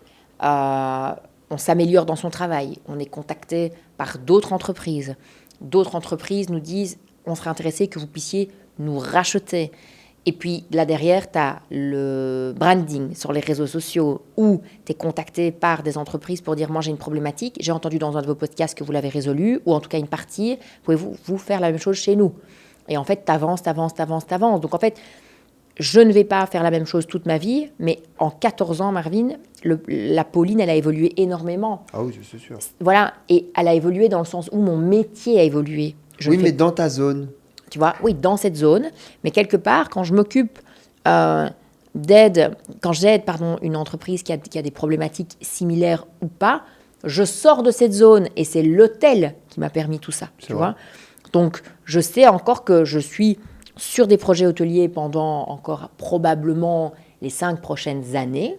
On s'améliore dans son travail, on est contacté par d'autres entreprises. D'autres entreprises nous disent « on serait intéressé que vous puissiez nous racheter ». Et puis là derrière, tu as le branding sur les réseaux sociaux où tu es contacté par des entreprises pour dire « moi j'ai une problématique, j'ai entendu dans un de vos podcasts que vous l'avez résolue, ou en tout cas une partie, pouvez-vous faire la même chose chez nous ?» Et en fait, tu avances. Donc en fait, je ne vais pas faire la même chose toute ma vie, mais en 14 ans, Marvin, la Pauline, elle a évolué énormément. Ah oui, c'est sûr. Voilà, et elle a évolué dans le sens où mon métier a évolué. Mais dans ta zone. Tu vois, oui, dans cette zone. Mais quelque part, quand je m'occupe j'aide une entreprise qui a des problématiques similaires ou pas, je sors de cette zone et c'est l'hôtel qui m'a permis tout ça. Tu vois ? Donc, je sais encore que je suis sur des projets hôteliers pendant encore probablement les 5 prochaines années.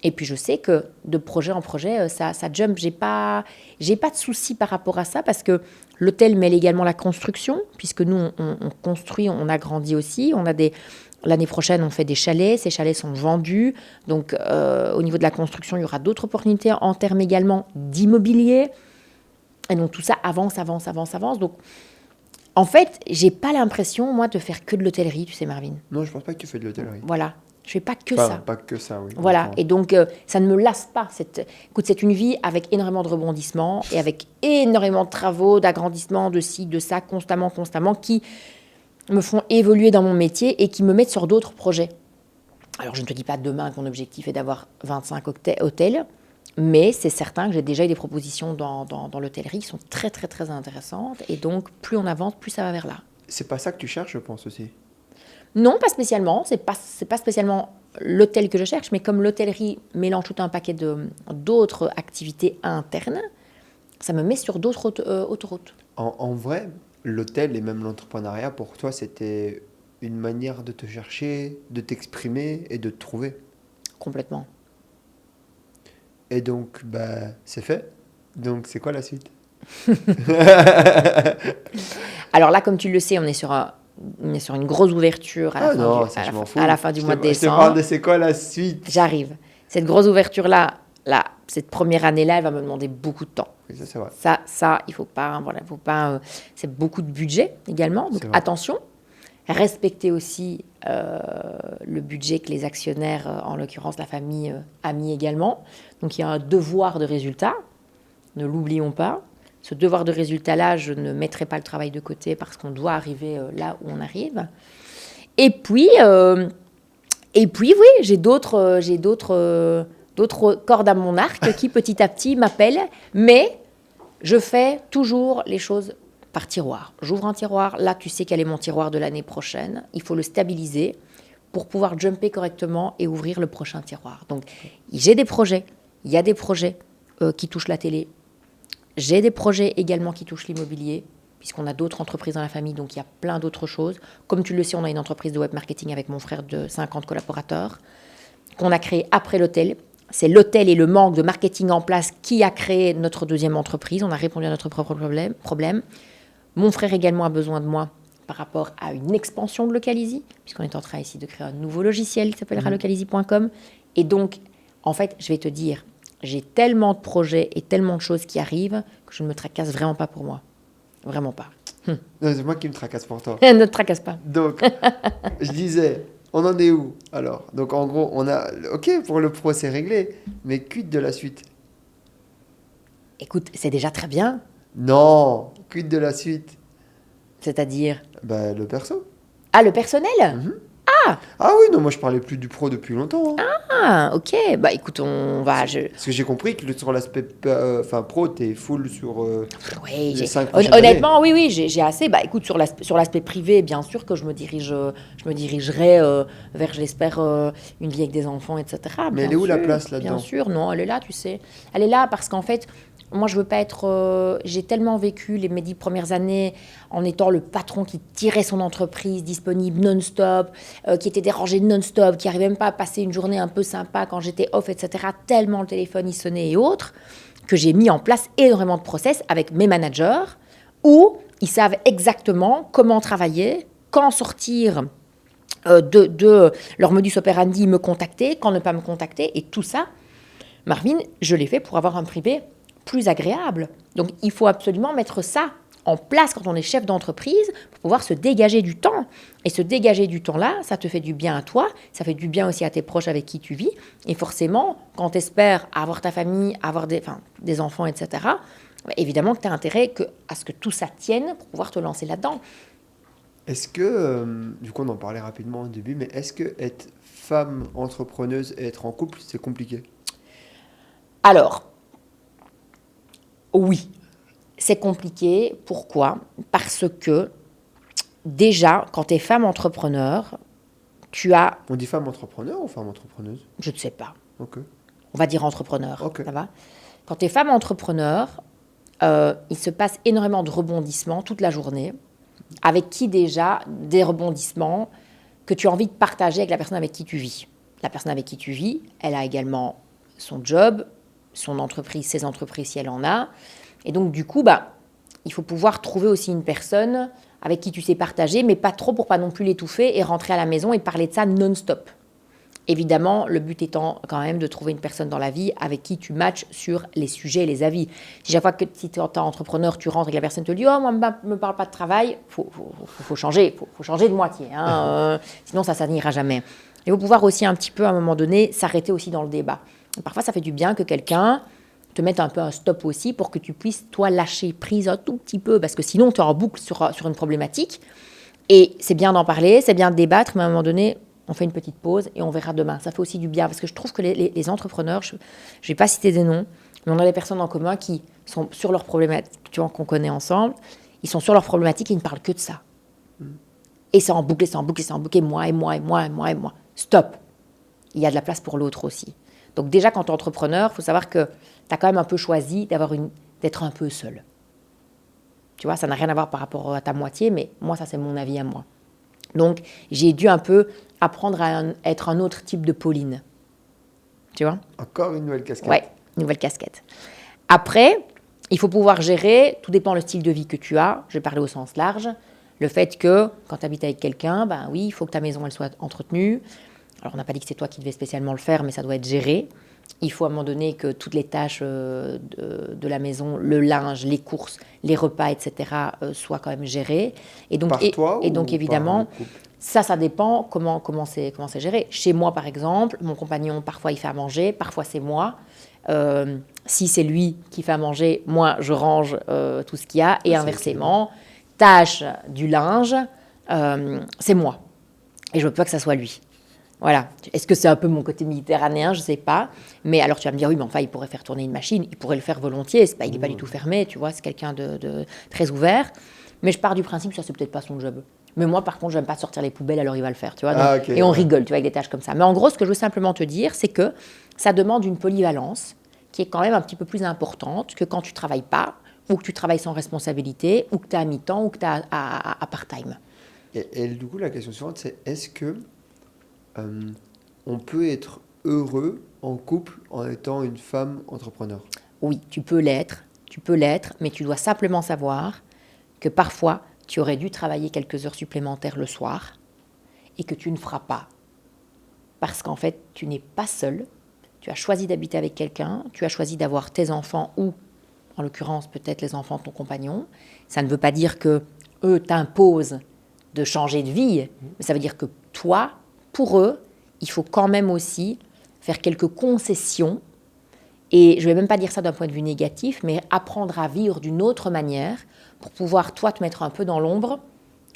Et puis, je sais que de projet en projet, ça jump. J'ai pas de souci par rapport à ça parce que l'hôtel mêle également la construction, puisque nous, on construit, on agrandit aussi. L'année prochaine, on fait des chalets. Ces chalets sont vendus. Donc, au niveau de la construction, il y aura d'autres opportunités en termes également d'immobilier. Et donc, tout ça avance. Donc, en fait, j'ai pas l'impression, moi, de faire que de l'hôtellerie, tu sais, Marvin. Non, je pense pas que tu fais de l'hôtellerie. Voilà. Je fais pas que Enfin, ça. pas que ça, oui. Voilà. Et donc, ça ne me lasse pas. Écoute, c'est une vie avec énormément de rebondissements et avec énormément de travaux, d'agrandissements, de ci, de ça, constamment, qui me font évoluer dans mon métier et qui me mettent sur d'autres projets. Alors, je ne te dis pas demain que mon objectif est d'avoir 25 hôtels, mais c'est certain que j'ai déjà eu des propositions dans l'hôtellerie qui sont très, très, très intéressantes. Et donc, plus on avance, plus ça va vers là. C'est pas ça que tu cherches, je pense aussi. Non, pas spécialement. C'est pas spécialement l'hôtel que je cherche, mais comme l'hôtellerie mélange tout un paquet d'autres activités internes, ça me met sur d'autres autoroutes. En vrai, l'hôtel et même l'entrepreneuriat, pour toi, c'était une manière de te chercher, de t'exprimer et de te trouver. Complètement. Et donc, c'est fait. Donc, c'est quoi la suite? Alors là, comme tu le sais, on est sur une grosse ouverture à la fin du mois de décembre. Je te parle de c'est quoi la suite? J'arrive. Cette grosse ouverture-là, cette première année-là, elle va me demander beaucoup de temps. Oui, ça, c'est vrai. Ça, il faut pas, c'est beaucoup de budget également. Donc attention, respecter aussi le budget que les actionnaires, en l'occurrence la famille, a mis également. Donc il y a un devoir de résultat, ne l'oublions pas. Ce devoir de résultat-là, je ne mettrai pas le travail de côté parce qu'on doit arriver là où on arrive. Et puis oui, j'ai d'autres cordes à mon arc qui petit à petit m'appellent, mais je fais toujours les choses par tiroir. J'ouvre un tiroir, là tu sais quel est mon tiroir de l'année prochaine, il faut le stabiliser pour pouvoir jumper correctement et ouvrir le prochain tiroir. Donc j'ai des projets, il y a des projets qui touchent la télé, j'ai des projets également qui touchent l'immobilier, puisqu'on a d'autres entreprises dans la famille, donc il y a plein d'autres choses. Comme tu le sais, on a une entreprise de web marketing avec mon frère de 50 collaborateurs, qu'on a créée après l'hôtel. C'est l'hôtel et le manque de marketing en place qui a créé notre deuxième entreprise. On a répondu à notre propre problème. Mon frère également a besoin de moi par rapport à une expansion de Localizy, puisqu'on est en train ici de créer un nouveau logiciel qui s'appellera localizy.com. Et donc, en fait, je vais te dire, j'ai tellement de projets et tellement de choses qui arrivent que je ne me tracasse vraiment pas pour moi. Vraiment pas. Non, c'est moi qui me tracasse pour toi. Ne te tracasse pas. Donc, je disais, on en est où alors? Donc, en gros, on a... Ok, pour le pro, c'est réglé. Mais quid de la suite? Écoute, c'est déjà très bien. Non, quid de la suite? C'est-à-dire? Le perso. Ah, le personnel? Ah oui, non, moi je parlais plus du pro depuis longtemps. Hein. Ah, ok. Bah écoute, on va... Parce que j'ai compris que sur l'aspect pro, t'es full sur oui, les 5 prochaines honnêtement, années. oui, j'ai assez. Bah écoute, sur l'aspect privé, bien sûr que je me dirigerai vers, je l'espère, une vie avec des enfants, etc. Mais elle est où la place là-dedans? Bien sûr, non, elle est là, tu sais. Elle est là parce qu'en fait, moi, je veux pas être... j'ai tellement vécu mes 10 premières années en étant le patron qui tirait son entreprise disponible non-stop, qui était dérangé non-stop, qui n'arrivait même pas à passer une journée un peu sympa quand j'étais off, etc. Tellement le téléphone, il sonnait et autres, que j'ai mis en place énormément de process avec mes managers où ils savent exactement comment travailler, quand sortir de leur modus operandi, me contacter, quand ne pas me contacter, et tout ça, Marvin, je l'ai fait pour avoir un privé plus agréable. Donc, il faut absolument mettre ça en place quand on est chef d'entreprise pour pouvoir se dégager du temps. Et se dégager du temps-là, ça te fait du bien à toi, ça fait du bien aussi à tes proches avec qui tu vis. Et forcément, quand tu espères avoir ta famille, avoir des enfants, etc., évidemment que tu as intérêt à ce que tout ça tienne pour pouvoir te lancer là-dedans. Est-ce que, du coup on en parlait rapidement au début, mais est-ce que être femme entrepreneuse et être en couple, c'est compliqué? Alors, oui, c'est compliqué. Pourquoi? Parce que déjà, quand tu es femme entrepreneur, tu as... On dit femme entrepreneur ou femme entrepreneuse? Je ne sais pas. Ok. On va dire entrepreneur. Ok. Ça va? Quand tu es femme entrepreneur, il se passe énormément de rebondissements toute la journée. avec qui déjà des rebondissements que tu as envie de partager avec la personne avec qui tu vis. La personne avec qui tu vis, elle a également son job, son entreprise, ses entreprises si elle en a. Et donc du coup, il faut pouvoir trouver aussi une personne avec qui tu sais partager, mais pas trop pour pas non plus l'étouffer et rentrer à la maison et parler de ça non-stop. Évidemment, le but étant quand même de trouver une personne dans la vie avec qui tu matches sur les sujets et les avis. Si chaque fois que si tu es entrepreneur, tu rentres et que la personne te dit « Oh, moi, ne me parle pas de travail », faut changer, faut changer de moitié. Sinon, ça n'ira jamais. Il faut pouvoir aussi un petit peu, à un moment donné, s'arrêter aussi dans le débat. Parfois, ça fait du bien que quelqu'un te mette un peu un stop aussi pour que tu puisses, toi, lâcher prise un tout petit peu, parce que sinon, tu es en boucle sur une problématique. Et c'est bien d'en parler, c'est bien de débattre, mais à un moment donné, on fait une petite pause et on verra demain. Ça fait aussi du bien, parce que je trouve que les entrepreneurs, je ne vais pas citer des noms, mais on a des personnes en commun qui sont sur leurs problématiques, tu vois, qu'on connaît ensemble, ils sont sur leurs problématiques et ils ne parlent que de ça. Et c'est en boucle, et moi. Stop. Il y a de la place pour l'autre aussi. Donc déjà, quand tu es entrepreneur, il faut savoir que tu as quand même un peu choisi d'être un peu seul. Tu vois, ça n'a rien à voir par rapport à ta moitié, mais moi, ça, c'est mon avis à moi. Donc, j'ai dû un peu apprendre à être un autre type de Pauline. Tu vois ? Encore une nouvelle casquette. Ouais, une nouvelle casquette. Après, il faut pouvoir gérer, tout dépend le style de vie que tu as, je vais parler au sens large, le fait que quand tu habites avec quelqu'un, oui, il faut que ta maison elle soit entretenue. Alors, on n'a pas dit que c'est toi qui devais spécialement le faire, mais ça doit être géré. Il faut à un moment donné que toutes les tâches de la maison, le linge, les courses, les repas, etc., soient quand même gérées. Et donc, par toi et donc ou évidemment, par le couple ? ça dépend comment c'est géré. Chez moi, par exemple, mon compagnon, parfois, il fait à manger, parfois, c'est moi. Si c'est lui qui fait à manger, moi, je range tout ce qu'il y a. Et inversement, tâche du linge, c'est moi. Et je ne veux pas que ça soit lui. Voilà. Est-ce que c'est un peu mon côté méditerranéen? Je ne sais pas. Mais alors, tu vas me dire, oui, mais enfin, il pourrait faire tourner une machine. Il pourrait le faire volontiers. Il n'est pas du tout fermé, tu vois. C'est quelqu'un de très ouvert. Mais je pars du principe que ça, c'est peut-être pas son job. Mais moi, par contre, je n'aime pas sortir les poubelles, alors il va le faire, tu vois. Donc, okay, et on rigole, tu vois, avec des tâches comme ça. Mais en gros, ce que je veux simplement te dire, c'est que ça demande une polyvalence qui est quand même un petit peu plus importante que quand tu ne travailles pas, ou que tu travailles sans responsabilité, ou que tu es à mi-temps, ou que tu es à part-time. Et du coup, la question suivante, c'est est-ce que on peut être heureux en couple en étant une femme entrepreneur? Oui, tu peux l'être, mais tu dois simplement savoir que parfois, tu aurais dû travailler quelques heures supplémentaires le soir et que tu ne feras pas. Parce qu'en fait, tu n'es pas seul, tu as choisi d'habiter avec quelqu'un, tu as choisi d'avoir tes enfants ou, en l'occurrence, peut-être les enfants de ton compagnon. Ça ne veut pas dire que eux t'imposent de changer de vie, mais ça veut dire que toi, pour eux, il faut quand même aussi faire quelques concessions. Et je ne vais même pas dire ça d'un point de vue négatif, mais apprendre à vivre d'une autre manière pour pouvoir, toi, te mettre un peu dans l'ombre,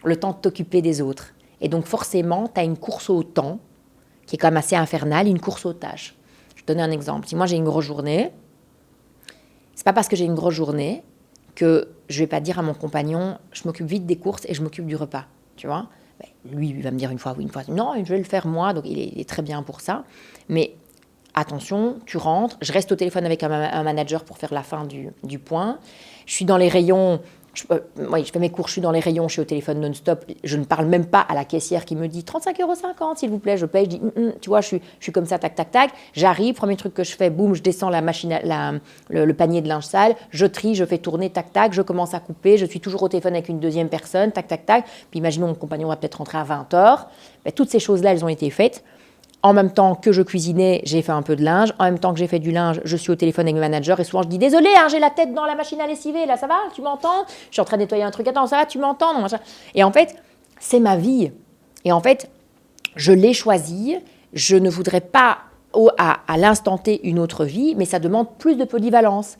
le temps de t'occuper des autres. Et donc, forcément, tu as une course au temps, qui est quand même assez infernale, une course aux tâches. Je vais te donner un exemple. Si moi, j'ai une grosse journée, c'est pas parce que j'ai une grosse journée que je vais pas dire à mon compagnon, je m'occupe vite des courses et je m'occupe du repas, tu vois. Lui, il va me dire une fois oui, une fois non, je vais le faire moi, donc il est très bien pour ça. Mais attention, tu rentres, je reste au téléphone avec un manager pour faire la fin du point. Je suis dans les rayons, je fais mes cours, je suis dans les rayons, je suis au téléphone non-stop. Je ne parle même pas à la caissière qui me dit 35,50 € s'il vous plaît, je paye. Je dis, tu vois, je suis comme ça, tac, tac, tac. J'arrive, premier truc que je fais, boum, je descends la machine, le panier de linge sale, je trie, je fais tourner, tac, tac, je commence à couper, je suis toujours au téléphone avec une deuxième personne, tac, tac, tac. Puis imaginons, mon compagnon va peut-être rentrer à 20h. Toutes ces choses-là, elles ont été faites. En même temps que je cuisinais, j'ai fait un peu de linge. En même temps que j'ai fait du linge, je suis au téléphone avec mes managers. Et souvent, je dis, désolé, j'ai la tête dans la machine à lessiver. Là, ça va? Tu m'entends? Je suis en train de nettoyer un truc. Attends, ça va? Tu m'entends? Non, machin. Et en fait, c'est ma vie. Et en fait, je l'ai choisie. Je ne voudrais pas, à l'instant T, une autre vie, mais ça demande plus de polyvalence.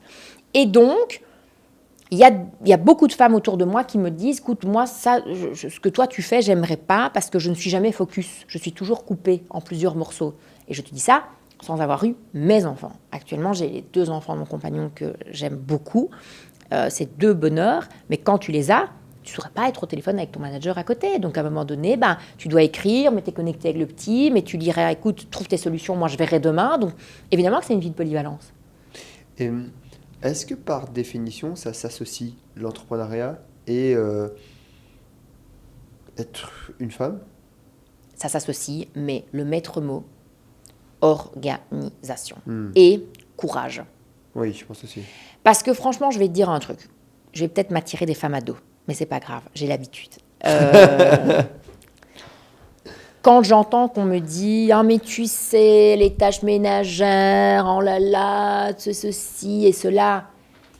Et donc, il y a beaucoup de femmes autour de moi qui me disent, écoute, moi, ce que toi tu fais, j'aimerais pas parce que je ne suis jamais focus. Je suis toujours coupée en plusieurs morceaux. Et je te dis ça sans avoir eu mes enfants. Actuellement, j'ai les 2 enfants de mon compagnon que j'aime beaucoup. C'est 2 bonheurs. Mais quand tu les as, tu ne saurais pas être au téléphone avec ton manager à côté. Donc, à un moment donné, tu dois écrire, mais tu es connecté avec le petit, mais tu dirais, écoute, trouve tes solutions, moi, je verrai demain. Donc, évidemment que c'est une vie de polyvalence. Et est-ce que par définition, ça s'associe l'entrepreneuriat et Être une femme? Ça s'associe, mais le maître mot, organisation et courage. Oui, je pense aussi. Parce que franchement, je vais te dire un truc. Je vais peut-être m'attirer des femmes à dos, mais c'est pas grave, j'ai l'habitude. Quand j'entends qu'on me dit « Ah, mais tu sais, les tâches ménagères, oh là là, ceci et cela »,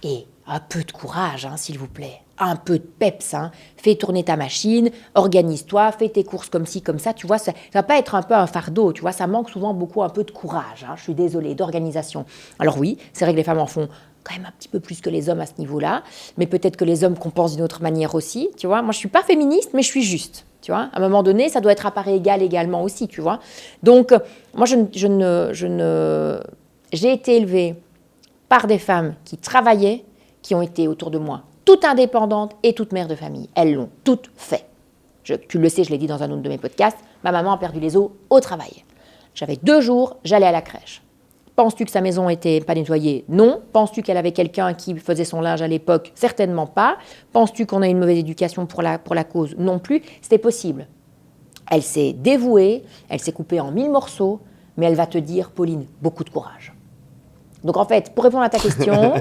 et un peu de courage, hein, s'il vous plaît. Un peu de peps, hein. Fais tourner ta machine, organise-toi, fais tes courses comme ci, comme ça. Tu vois, ça va pas être un peu un fardeau, tu vois. Ça manque souvent beaucoup un peu de courage, hein, je suis désolée, d'organisation. Alors oui, c'est vrai que les femmes en font quand même un petit peu plus que les hommes à ce niveau-là. Mais peut-être que les hommes compensent d'une autre manière aussi, tu vois. Moi, je suis pas féministe, mais je suis juste, tu vois. À un moment donné, ça doit être à part égale également aussi, tu vois. Donc, moi, j'ai été élevée par des femmes qui travaillaient, qui ont été autour de moi, toutes indépendantes et toutes mères de famille. Elles l'ont toutes fait. Tu le sais, je l'ai dit dans un autre de mes podcasts, ma maman a perdu les os au travail. J'avais 2 jours, j'allais à la crèche. Penses-tu que sa maison n'était pas nettoyée? Non. Penses-tu qu'elle avait quelqu'un qui faisait son linge à l'époque? Certainement pas. Penses-tu qu'on a une mauvaise éducation pour la cause? Non plus. C'était possible. Elle s'est dévouée, elle s'est coupée en 1000 morceaux, mais elle va te dire, Pauline, beaucoup de courage. Donc en fait, pour répondre à ta question,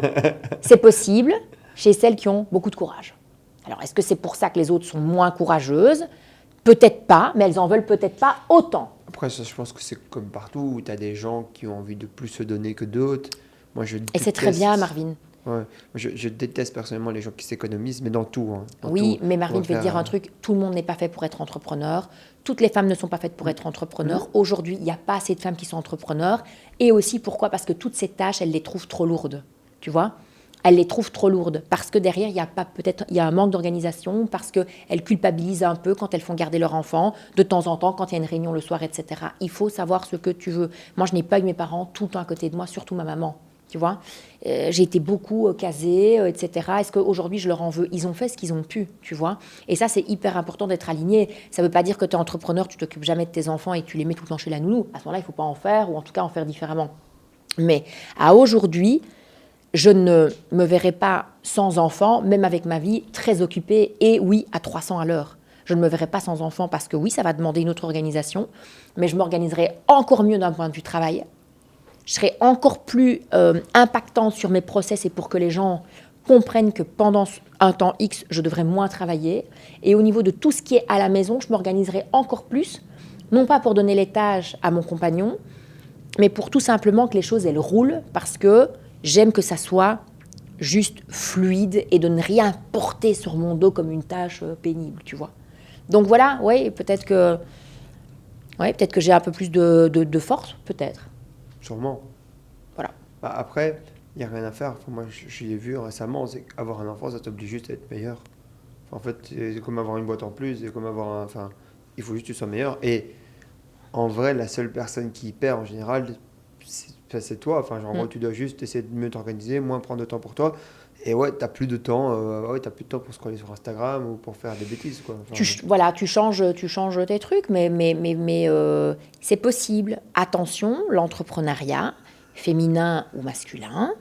c'est possible chez celles qui ont beaucoup de courage. Alors est-ce que c'est pour ça que les autres sont moins courageuses? Peut-être pas, mais elles n'en veulent peut-être pas autant. Après, ça, je pense que c'est comme partout où tu as des gens qui ont envie de plus se donner que d'autres. Moi, Et c'est très bien, Marvin. Ouais, je déteste personnellement les gens qui s'économisent, mais dans tout. Hein, dans oui, tout. mais Marvin, je vais te dire un truc, tout le monde n'est pas fait pour être entrepreneur. Toutes les femmes ne sont pas faites pour être entrepreneurs. Aujourd'hui, il n'y a pas assez de femmes qui sont entrepreneurs. Et aussi, pourquoi? Parce que toutes ces tâches, elles les trouvent trop lourdes. Tu vois? Elles les trouvent trop lourdes. Parce que derrière, il y a un manque d'organisation, parce qu'elles culpabilisent un peu quand elles font garder leur enfant, de temps en temps, quand il y a une réunion le soir, etc. Il faut savoir ce que tu veux. Moi, je n'ai pas eu mes parents tout le temps à côté de moi, surtout ma maman. Tu vois, j'ai été beaucoup casée, etc. Est-ce qu'aujourd'hui, je leur en veux? Ils ont fait ce qu'ils ont pu, tu vois. Et ça, c'est hyper important d'être aligné. Ça ne veut pas dire que tu es entrepreneur, tu t'occupes jamais de tes enfants et tu les mets tout le temps chez la nounou. À ce moment-là, il ne faut pas en faire, ou en tout cas en faire différemment. Mais à aujourd'hui, je ne me verrai pas sans enfants, même avec ma vie très occupée, et oui, à 300 à l'heure. Je ne me verrai pas sans enfants parce que oui, ça va demander une autre organisation, mais je m'organiserai encore mieux d'un point de vue travail. Je serai encore plus impactante sur mes process et pour que les gens comprennent que pendant un temps X, je devrais moins travailler. Et au niveau de tout ce qui est à la maison, je m'organiserai encore plus, non pas pour donner les tâches à mon compagnon, mais pour tout simplement que les choses, elles roulent, parce que j'aime que ça soit juste fluide et de ne rien porter sur mon dos comme une tâche pénible, tu vois. Donc voilà, ouais, peut-être que j'ai un peu plus de force, peut-être. Sûrement. Voilà. Bah, après, il n'y a rien à faire. Enfin, moi, je l'ai vu récemment, c'est qu'avoir un enfant, ça t'oblige juste à être meilleur. Enfin, en fait, c'est comme avoir une boîte en plus, c'est comme avoir un... Enfin, il faut juste que tu sois meilleur. Et en vrai, la seule personne qui perd en général, c'est toi. Enfin, genre, en gros, tu dois juste essayer de mieux t'organiser, moins prendre de temps pour toi. Et ouais, t'as plus de temps. T'as plus de temps pour scroller sur Instagram ou pour faire des bêtises, quoi. Enfin, Voilà, tu changes tes trucs, mais c'est possible. Attention, l'entrepreneuriat, féminin ou masculin,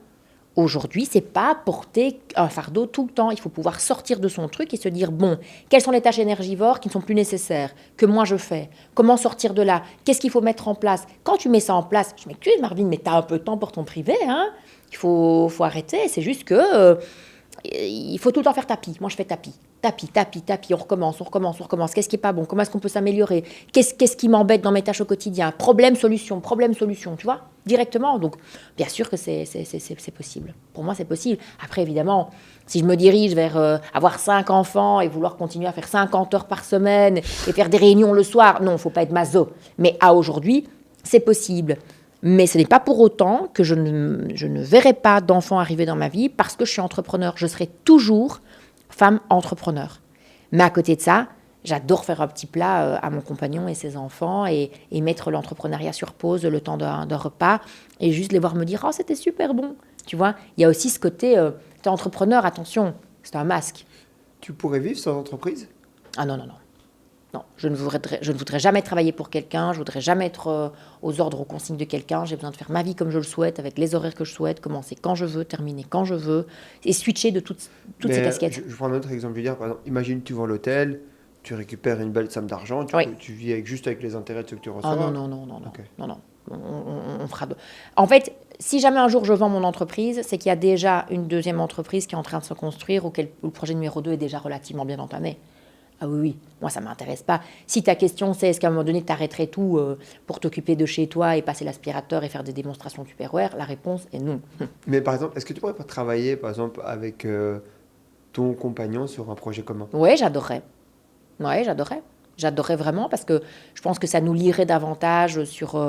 aujourd'hui, c'est pas porter un fardeau tout le temps. Il faut pouvoir sortir de son truc et se dire, bon, quelles sont les tâches énergivores qui ne sont plus nécessaires, que moi je fais? Comment sortir de là? Qu'est-ce qu'il faut mettre en place? Quand tu mets ça en place, je m'excuse Marvin, mais tu as un peu de temps pour ton privé, hein? Il faut arrêter. C'est juste que il faut tout le temps faire tapis. Moi, je fais tapis. Tapis. On recommence. Qu'est-ce qui est pas bon? Comment est-ce qu'on peut s'améliorer? Qu'est-ce qui m'embête dans mes tâches au quotidien? Problème, solution. Tu vois? Directement. Donc, bien sûr que c'est possible. Pour moi, c'est possible. Après, évidemment, si je me dirige vers avoir 5 enfants et vouloir continuer à faire 50 heures par semaine et faire des réunions le soir, non, il ne faut pas être maso. Mais à aujourd'hui, c'est possible. Mais ce n'est pas pour autant que je ne verrai pas d'enfants arriver dans ma vie parce que je suis entrepreneur. Je serai toujours femme entrepreneur. Mais à côté de ça, j'adore faire un petit plat à mon compagnon et ses enfants et mettre l'entrepreneuriat sur pause le temps d'un repas et juste les voir me dire « Oh, c'était super bon !» Tu vois, il y a aussi ce côté « T'es entrepreneur, attention, c'est un masque. » Tu pourrais vivre sans entreprise? Ah non. Non, je ne voudrais jamais travailler pour quelqu'un, je ne voudrais jamais être aux ordres, aux consignes de quelqu'un. J'ai besoin de faire ma vie comme je le souhaite, avec les horaires que je souhaite, commencer quand je veux, terminer quand je veux, et switcher de toutes ces casquettes. Je prends un autre exemple. Je veux dire, par exemple, imagine tu vends l'hôtel, tu récupères une belle somme d'argent, tu vis juste avec les intérêts de ce que tu reçois. Ah non. Okay. Non. On fera En fait, si jamais un jour je vends mon entreprise, c'est qu'il y a déjà une deuxième entreprise qui est en train de se construire ou le projet numéro 2 est déjà relativement bien entamé. Ah oui, moi ça ne m'intéresse pas. Si ta question c'est est-ce qu'à un moment donné tu arrêterais tout pour t'occuper de chez toi et passer l'aspirateur et faire des démonstrations Tupperware, la réponse est non. Mais par exemple, est-ce que tu pourrais pas travailler par exemple avec ton compagnon sur un projet commun? Oui, j'adorerais. J'adorerais vraiment parce que je pense que ça nous lierait davantage sur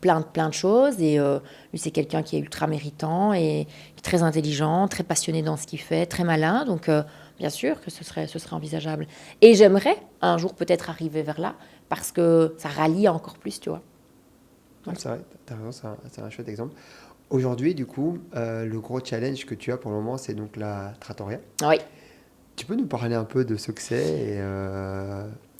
plein de choses. Et lui, c'est quelqu'un qui est ultra méritant et très intelligent, très passionné dans ce qu'il fait, très malin. Donc, bien sûr que ce serait envisageable. Et j'aimerais un jour peut-être arriver vers là parce que ça rallie encore plus, tu vois. Ouais, c'est vrai, tu as raison, c'est un chouette exemple. Aujourd'hui, du coup, le gros challenge que tu as pour le moment, c'est donc la trattoria. Oui. Tu peux nous parler un peu de ce que c'est et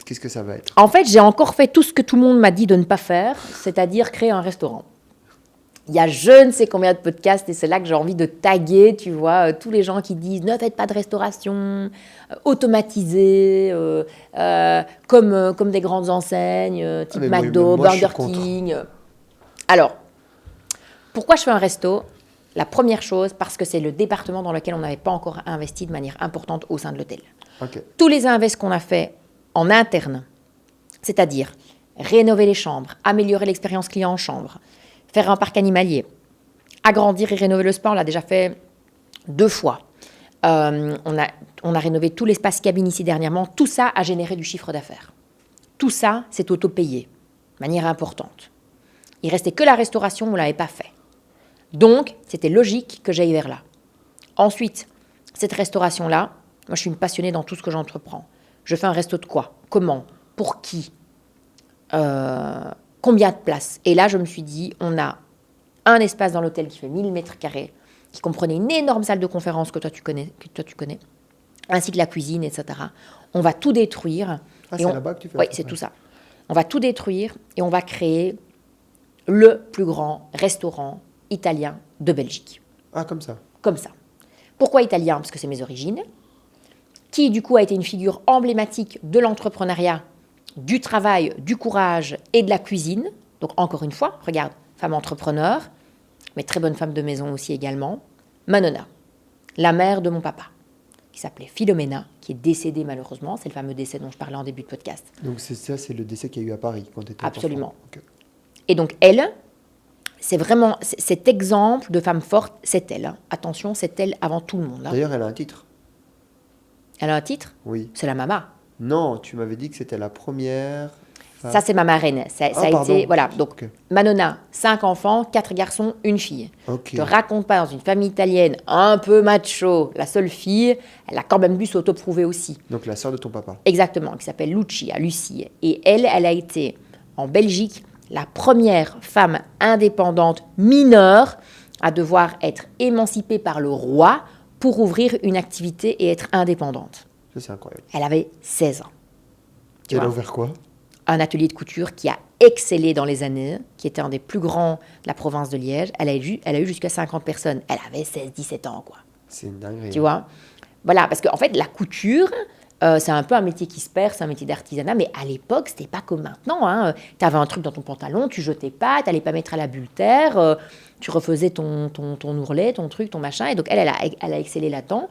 qu'est-ce que ça va être? En fait, j'ai encore fait tout ce que tout le monde m'a dit de ne pas faire, c'est-à-dire créer un restaurant. Il y a je ne sais combien de podcasts et c'est là que j'ai envie de taguer, tu vois, tous les gens qui disent ne faites pas de restauration, automatisée, comme des grandes enseignes, type McDo, Burger King. Alors, pourquoi je fais un resto? La première chose, parce que c'est le département dans lequel on n'avait pas encore investi de manière importante au sein de l'hôtel. Okay. Tous les invests qu'on a fait en interne, c'est-à-dire rénover les chambres, améliorer l'expérience client en chambre, faire un parc animalier, agrandir et rénover le spa, on l'a déjà fait 2 fois. On a rénové tout l'espace cabine ici dernièrement. Tout ça a généré du chiffre d'affaires. Tout ça, c'est auto-payé, de manière importante. Il restait que la restauration, on ne l'avait pas fait. Donc, c'était logique que j'aille vers là. Ensuite, cette restauration-là, moi je suis une passionnée dans tout ce que j'entreprends. Je fais un resto de quoi? Comment? Pour qui? Combien de places? Et là, je me suis dit, on a un espace dans l'hôtel qui fait 1000 mètres carrés, qui comprenait une énorme salle de conférence que toi tu connais, ainsi que la cuisine, etc. On va tout détruire. Ah, c'est là-bas que tu fais? Oui, c'est tout ça. On va tout détruire et on va créer le plus grand restaurant italien de Belgique. Ah, comme ça? Comme ça. Pourquoi italien? Parce que c'est mes origines. Qui, du coup, a été une figure emblématique de l'entrepreneuriat, du travail, du courage et de la cuisine. Donc, encore une fois, regarde, femme entrepreneur, mais très bonne femme de maison aussi également. Manona, la mère de mon papa, qui s'appelait Philomena, qui est décédée malheureusement. C'est le fameux décès dont je parlais en début de podcast. Donc, c'est le décès qu'il y a eu à Paris quand tu étais Absolument. Okay. Et donc, elle... C'est vraiment cet exemple de femme forte, c'est elle. Hein. Attention, c'est elle avant tout le monde. Hein. D'ailleurs, elle a un titre. Elle a un titre? Oui. C'est la mama. Non, tu m'avais dit que c'était la première. Ça, c'est ma marraine. Ça a été, voilà. Donc, okay. Manona, 5 enfants, 4 garçons, 1 fille. Okay. Je te raconte pas, dans une famille italienne un peu macho, la seule fille, elle a quand même dû s'auto-prouver aussi. Donc, la sœur de ton papa. Exactement, qui s'appelle Lucie. Et elle a été en Belgique la première femme indépendante mineure à devoir être émancipée par le roi pour ouvrir une activité et être indépendante. Ça, c'est incroyable. Elle avait 16 ans. Elle a ouvert quoi? Un atelier de couture qui a excellé dans les années, qui était un des plus grands de la province de Liège. Elle a eu jusqu'à 50 personnes. Elle avait 16-17 ans, quoi. C'est une dinguerie. Tu vois? Voilà, parce qu'en fait, la couture... c'est un peu un métier qui se perd, c'est un métier d'artisanat, mais à l'époque, c'était pas comme maintenant. Hein. Tu avais un truc dans ton pantalon, tu jetais pas, tu n'allais pas mettre à la bulle terre, tu refaisais ton ourlet, ton truc, ton machin. Et donc, elle a excellé là-dedans.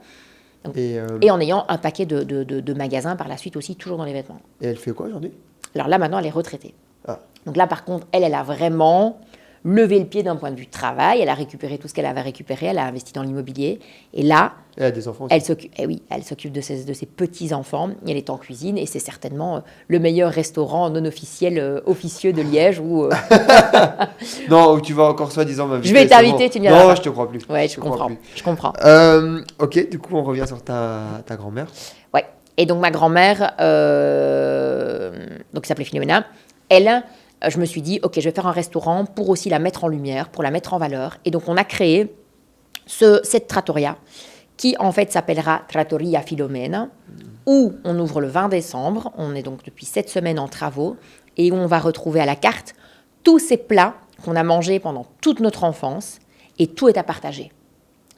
Et en ayant un paquet de magasins par la suite aussi, toujours dans les vêtements. Et elle fait quoi aujourd'hui? Alors là, maintenant, elle est retraitée. Ah. Donc là, par contre, elle a vraiment levé le pied d'un point de vue travail. Elle a récupéré tout ce qu'elle avait récupéré. Elle a investi dans l'immobilier. Et là, elle a des enfants aussi. Elle s'occupe de ses petits-enfants. Elle est en cuisine. Et c'est certainement le meilleur restaurant non officiel, officieux de Liège. Où, non, où tu vas encore soi-disant m'inviter. Je vais t'inviter, tu n'y Non, je te crois plus. Ouais, je comprends. Ok, du coup, on revient sur ta grand-mère. Ouais. Et donc, ma grand-mère, donc, qui s'appelait Philomena, elle... je me suis dit, OK, je vais faire un restaurant pour aussi la mettre en lumière, pour la mettre en valeur. Et donc, on a créé cette trattoria qui, en fait, s'appellera Trattoria Filomena, où on ouvre le 20 décembre. On est donc depuis 7 semaines en travaux et où on va retrouver à la carte tous ces plats qu'on a mangés pendant toute notre enfance et tout est à partager.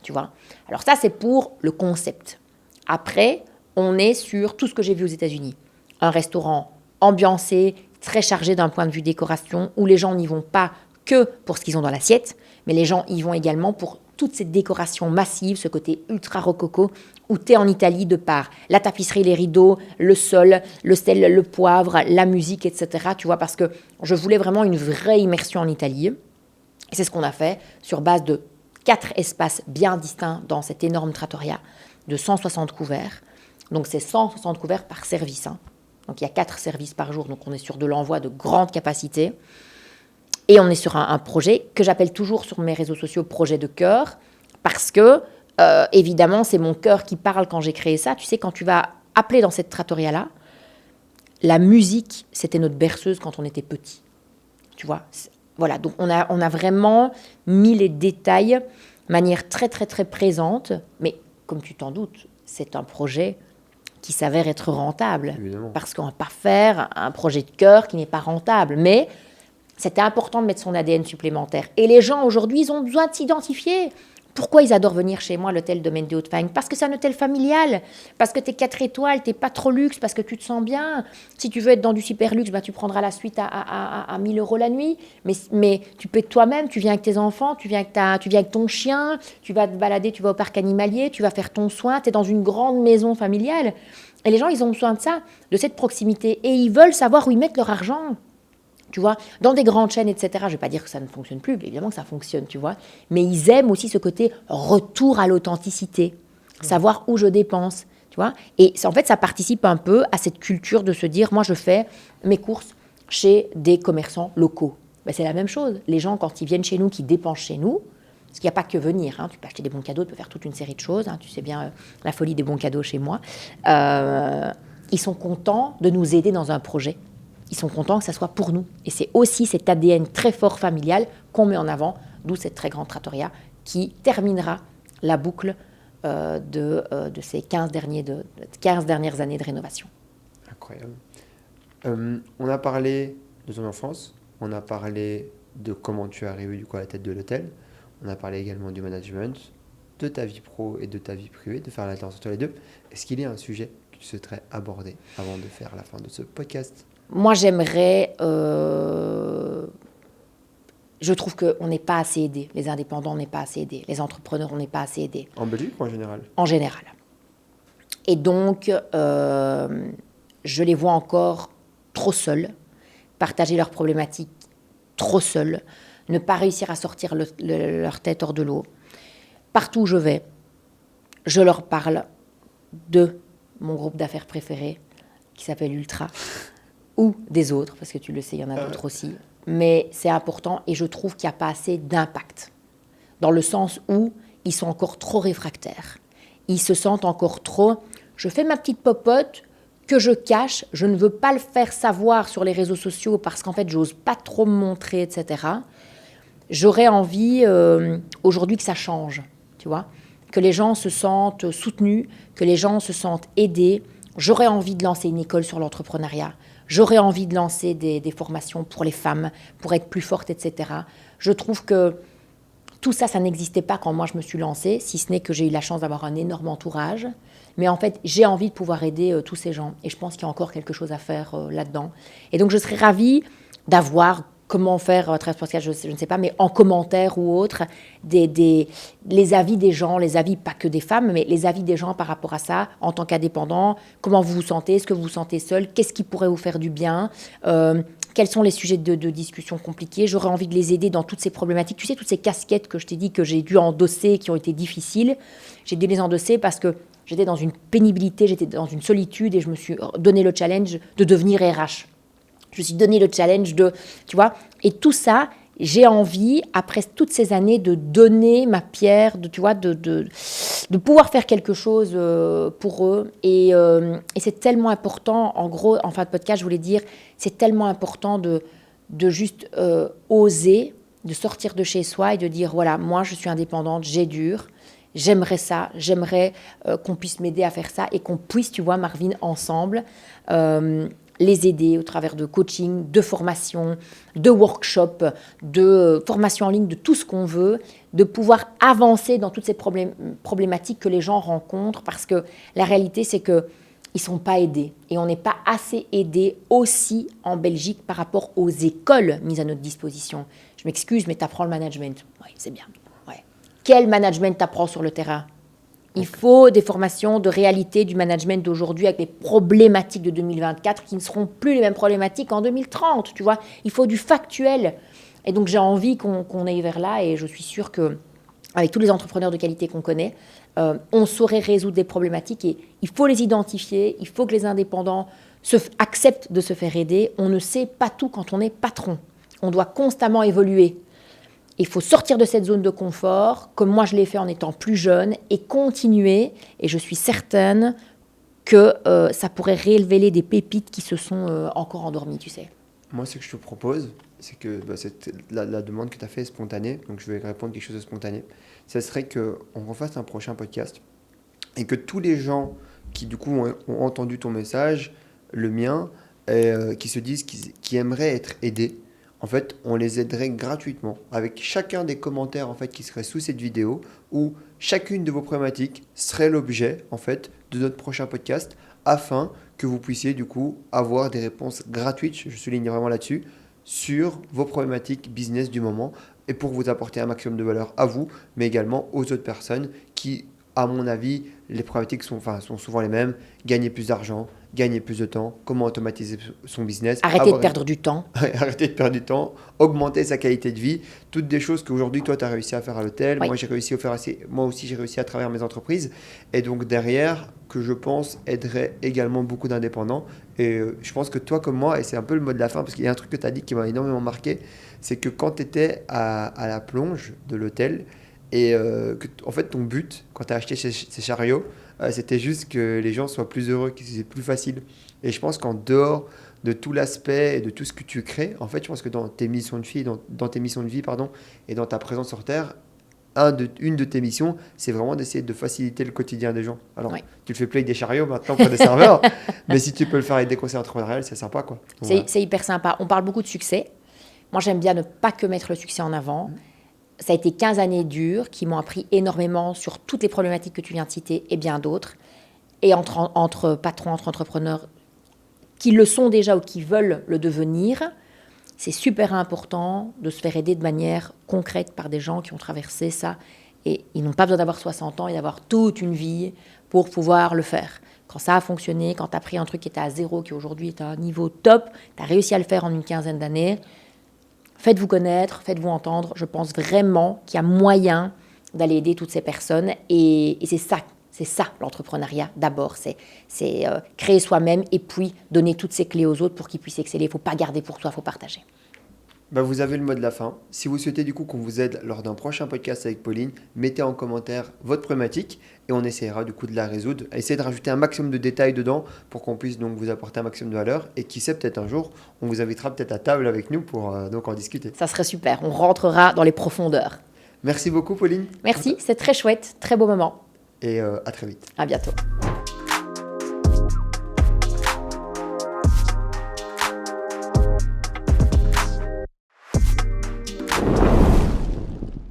Tu vois? Alors ça, c'est pour le concept. Après, on est sur tout ce que j'ai vu aux États-Unis. Un restaurant ambiancé, très chargé d'un point de vue décoration, où les gens n'y vont pas que pour ce qu'ils ont dans l'assiette, mais les gens y vont également pour toute cette décoration massive, ce côté ultra rococo, où tu es en Italie de par la tapisserie, les rideaux, le sol, le sel, le poivre, la musique, etc. Tu vois, parce que je voulais vraiment une vraie immersion en Italie. Et c'est ce qu'on a fait sur base de 4 espaces bien distincts dans cette énorme trattoria de 160 couverts. Donc c'est 160 couverts par service. Donc il y a 4 services par jour, donc on est sur de l'envoi de grande capacité. Et on est sur un projet que j'appelle toujours sur mes réseaux sociaux projet de cœur, parce que, évidemment, c'est mon cœur qui parle quand j'ai créé ça. Tu sais, quand tu vas appeler dans cette trattoria-là, la musique, c'était notre berceuse quand on était petit. Tu vois, voilà, donc on a vraiment mis les détails de manière très, très, très présente. Mais comme tu t'en doutes, c'est un projet qui s'avère être rentable. Évidemment. Parce qu'on ne va pas faire un projet de cœur qui n'est pas rentable. Mais c'était important de mettre son ADN supplémentaire. Et les gens, aujourd'hui, ils ont besoin de s'identifier. Pourquoi ils adorent venir chez moi, l'hôtel Domaine de Haute-Fagne ? Parce que c'est un hôtel familial, parce que t'es 4 étoiles, t'es pas trop luxe, parce que tu te sens bien. Si tu veux être dans du super luxe, tu prendras la suite à 1 000 € la nuit. Mais tu peux être toi-même, tu viens avec tes enfants, tu viens avec ton chien, tu vas te balader, tu vas au parc animalier, tu vas faire ton soin, t'es dans une grande maison familiale. Et les gens, ils ont besoin de ça, de cette proximité. Et ils veulent savoir où ils mettent leur argent. Tu vois, dans des grandes chaînes, etc., je ne vais pas dire que ça ne fonctionne plus, évidemment que ça fonctionne, tu vois, mais ils aiment aussi ce côté retour à l'authenticité, savoir où je dépense, tu vois, et en fait, ça participe un peu à cette culture de se dire, moi, je fais mes courses chez des commerçants locaux. Ben, c'est la même chose. Les gens, quand ils viennent chez nous, qui dépensent chez nous, parce qu'il n'y a pas que venir, tu peux acheter des bons cadeaux, tu peux faire toute une série de choses, tu sais bien la folie des bons cadeaux chez moi, ils sont contents de nous aider dans un projet. Ils sont contents que ça soit pour nous. Et c'est aussi cet ADN très fort familial qu'on met en avant, d'où cette très grande trattoria qui terminera la boucle de ces 15 dernières années de rénovation. Incroyable. On a parlé de ton enfance, on a parlé de comment tu es arrivé du coup à la tête de l'hôtel, on a parlé également du management, de ta vie pro et de ta vie privée, de faire l'alternance entre les deux. Est-ce qu'il y a un sujet que tu souhaiterais aborder avant de faire la fin de ce podcast ? Moi, j'aimerais... je trouve qu'on n'est pas assez aidés. Les indépendants, on n'est pas assez aidés. Les entrepreneurs, on n'est pas assez aidés. En Belgique ou en général ? En général. Et donc, je les vois encore trop seuls, partager leurs problématiques trop seuls, ne pas réussir à sortir leur tête hors de l'eau. Partout où je vais, je leur parle de mon groupe d'affaires préféré, qui s'appelle Ultra, ou des autres, parce que tu le sais, il y en a d'autres aussi. Mais c'est important et je trouve qu'il n'y a pas assez d'impact, dans le sens où ils sont encore trop réfractaires. Ils se sentent encore trop... Je fais ma petite popote que je cache, je ne veux pas le faire savoir sur les réseaux sociaux parce qu'en fait, j'ose pas trop me montrer, etc. J'aurais envie aujourd'hui que ça change, tu vois, que les gens se sentent soutenus, que les gens se sentent aidés. J'aurais envie de lancer une école sur l'entrepreneuriat. J'aurais envie de lancer des formations pour les femmes, pour être plus fortes, etc. Je trouve que tout ça, ça n'existait pas quand moi je me suis lancée, si ce n'est que j'ai eu la chance d'avoir un énorme entourage. Mais en fait, j'ai envie de pouvoir aider tous ces gens. Et je pense qu'il y a encore quelque chose à faire là-dedans. Et donc, je serais ravie d'avoir, comment faire, très podcast, je ne sais pas, mais en commentaire ou autre, les avis des gens, les avis pas que des femmes, mais les avis des gens par rapport à ça, en tant qu'indépendant. Comment vous vous sentez ? Est-ce que vous vous sentez seul ? Qu'est-ce qui pourrait vous faire du bien ? Quels sont les sujets de discussion compliqués ? J'aurais envie de les aider dans toutes ces problématiques. Tu sais, toutes ces casquettes que je t'ai dit que j'ai dû endosser, qui ont été difficiles. J'ai dû les endosser parce que j'étais dans une pénibilité, j'étais dans une solitude et je me suis donné le challenge de devenir RH. Je me suis donné le challenge de, tu vois, et tout ça, j'ai envie, après toutes ces années, de donner ma pierre, tu vois, de pouvoir faire quelque chose pour eux. Et c'est tellement important, en gros, en fin de podcast, je voulais dire, c'est tellement important de juste oser, de sortir de chez soi et de dire, voilà, moi, je suis indépendante, j'ai dur. J'aimerais ça, j'aimerais qu'on puisse m'aider à faire ça et qu'on puisse, tu vois, Marvin, ensemble, les aider au travers de coaching, de formation, de workshops, de formation en ligne, de tout ce qu'on veut, de pouvoir avancer dans toutes ces problématiques que les gens rencontrent. Parce que la réalité, c'est que ils ne sont pas aidés. Et on n'est pas assez aidés aussi en Belgique par rapport aux écoles mises à notre disposition. Je m'excuse, mais tu apprends le management. Oui, c'est bien. Ouais. Quel management tu apprends sur le terrain? Il faut des formations de réalité du management d'aujourd'hui avec les problématiques de 2024 qui ne seront plus les mêmes problématiques en 2030. Tu vois, il faut du factuel. Et donc, j'ai envie qu'on aille vers là. Et je suis sûre qu'avec tous les entrepreneurs de qualité qu'on connaît, on saurait résoudre des problématiques. Et il faut les identifier. Il faut que les indépendants acceptent de se faire aider. On ne sait pas tout quand on est patron. On doit constamment évoluer. Il faut sortir de cette zone de confort, comme moi je l'ai fait en étant plus jeune, et continuer. Et je suis certaine que ça pourrait révéler des pépites qui se sont encore endormies, tu sais. Moi, ce que je te propose, c'est que la demande que tu as faite est spontanée, donc je vais répondre quelque chose de spontané. Ça serait qu'on refasse un prochain podcast et que tous les gens qui, du coup, ont entendu ton message, le mien, qui se disent qu'ils aimeraient être aidés, en fait, on les aiderait gratuitement avec chacun des commentaires en fait, qui seraient sous cette vidéo où chacune de vos problématiques serait l'objet en fait, de notre prochain podcast afin que vous puissiez du coup avoir des réponses gratuites, je souligne vraiment là-dessus, sur vos problématiques business du moment et pour vous apporter un maximum de valeur à vous, mais également aux autres personnes qui, à mon avis, les problématiques sont souvent les mêmes, gagner plus d'argent, gagner plus de temps, comment automatiser son business. Arrêter de perdre du temps. Arrêter de perdre du temps, augmenter sa qualité de vie, toutes des choses qu'aujourd'hui, toi, tu as réussi à faire à l'hôtel, Oui. moi aussi, j'ai réussi à travers mes entreprises. Et donc derrière, que je pense aiderait également beaucoup d'indépendants. Et je pense que toi comme moi, et c'est un peu le mot de la fin, parce qu'il y a un truc que tu as dit qui m'a énormément marqué, c'est que quand tu étais à la plonge de l'hôtel, et en fait, ton but, quand tu as acheté ces chariots, c'était juste que les gens soient plus heureux, que c'est plus facile. Et je pense qu'en dehors de tout l'aspect et de tout ce que tu crées, en fait, je pense que dans tes missions de vie, et dans ta présence sur Terre, une de tes missions, c'est vraiment d'essayer de faciliter le quotidien des gens. Alors, Oui. tu le fais plus avec des chariots maintenant pour des serveurs, mais si tu peux le faire avec des conseils entrepreneuriales, c'est sympa, quoi. Donc, voilà. C'est hyper sympa. On parle beaucoup de succès. Moi, j'aime bien ne pas que mettre le succès en avant. Ça a été 15 années dures qui m'ont appris énormément sur toutes les problématiques que tu viens de citer et bien d'autres. Et entre patrons, entre entrepreneurs qui le sont déjà ou qui veulent le devenir, c'est super important de se faire aider de manière concrète par des gens qui ont traversé ça. Et ils n'ont pas besoin d'avoir 60 ans et d'avoir toute une vie pour pouvoir le faire. Quand ça a fonctionné, quand tu as pris un truc qui était à zéro, qui aujourd'hui est à un niveau top, tu as réussi à le faire en une quinzaine d'années, faites-vous connaître, faites-vous entendre. Je pense vraiment qu'il y a moyen d'aller aider toutes ces personnes. Et c'est ça l'entrepreneuriat d'abord. C'est créer soi-même et puis donner toutes ces clés aux autres pour qu'ils puissent exceller. Il ne faut pas garder pour soi, il faut partager. Vous avez le mot de la fin. Si vous souhaitez du coup qu'on vous aide lors d'un prochain podcast avec Pauline, mettez en commentaire votre problématique et on essaiera du coup de la résoudre. Essayez de rajouter un maximum de détails dedans pour qu'on puisse donc vous apporter un maximum de valeur et qui sait, peut-être un jour, on vous invitera peut-être à table avec nous pour donc en discuter. Ça serait super, on rentrera dans les profondeurs. Merci beaucoup Pauline. Merci, c'est très chouette, très beau moment. Et à très vite. À bientôt.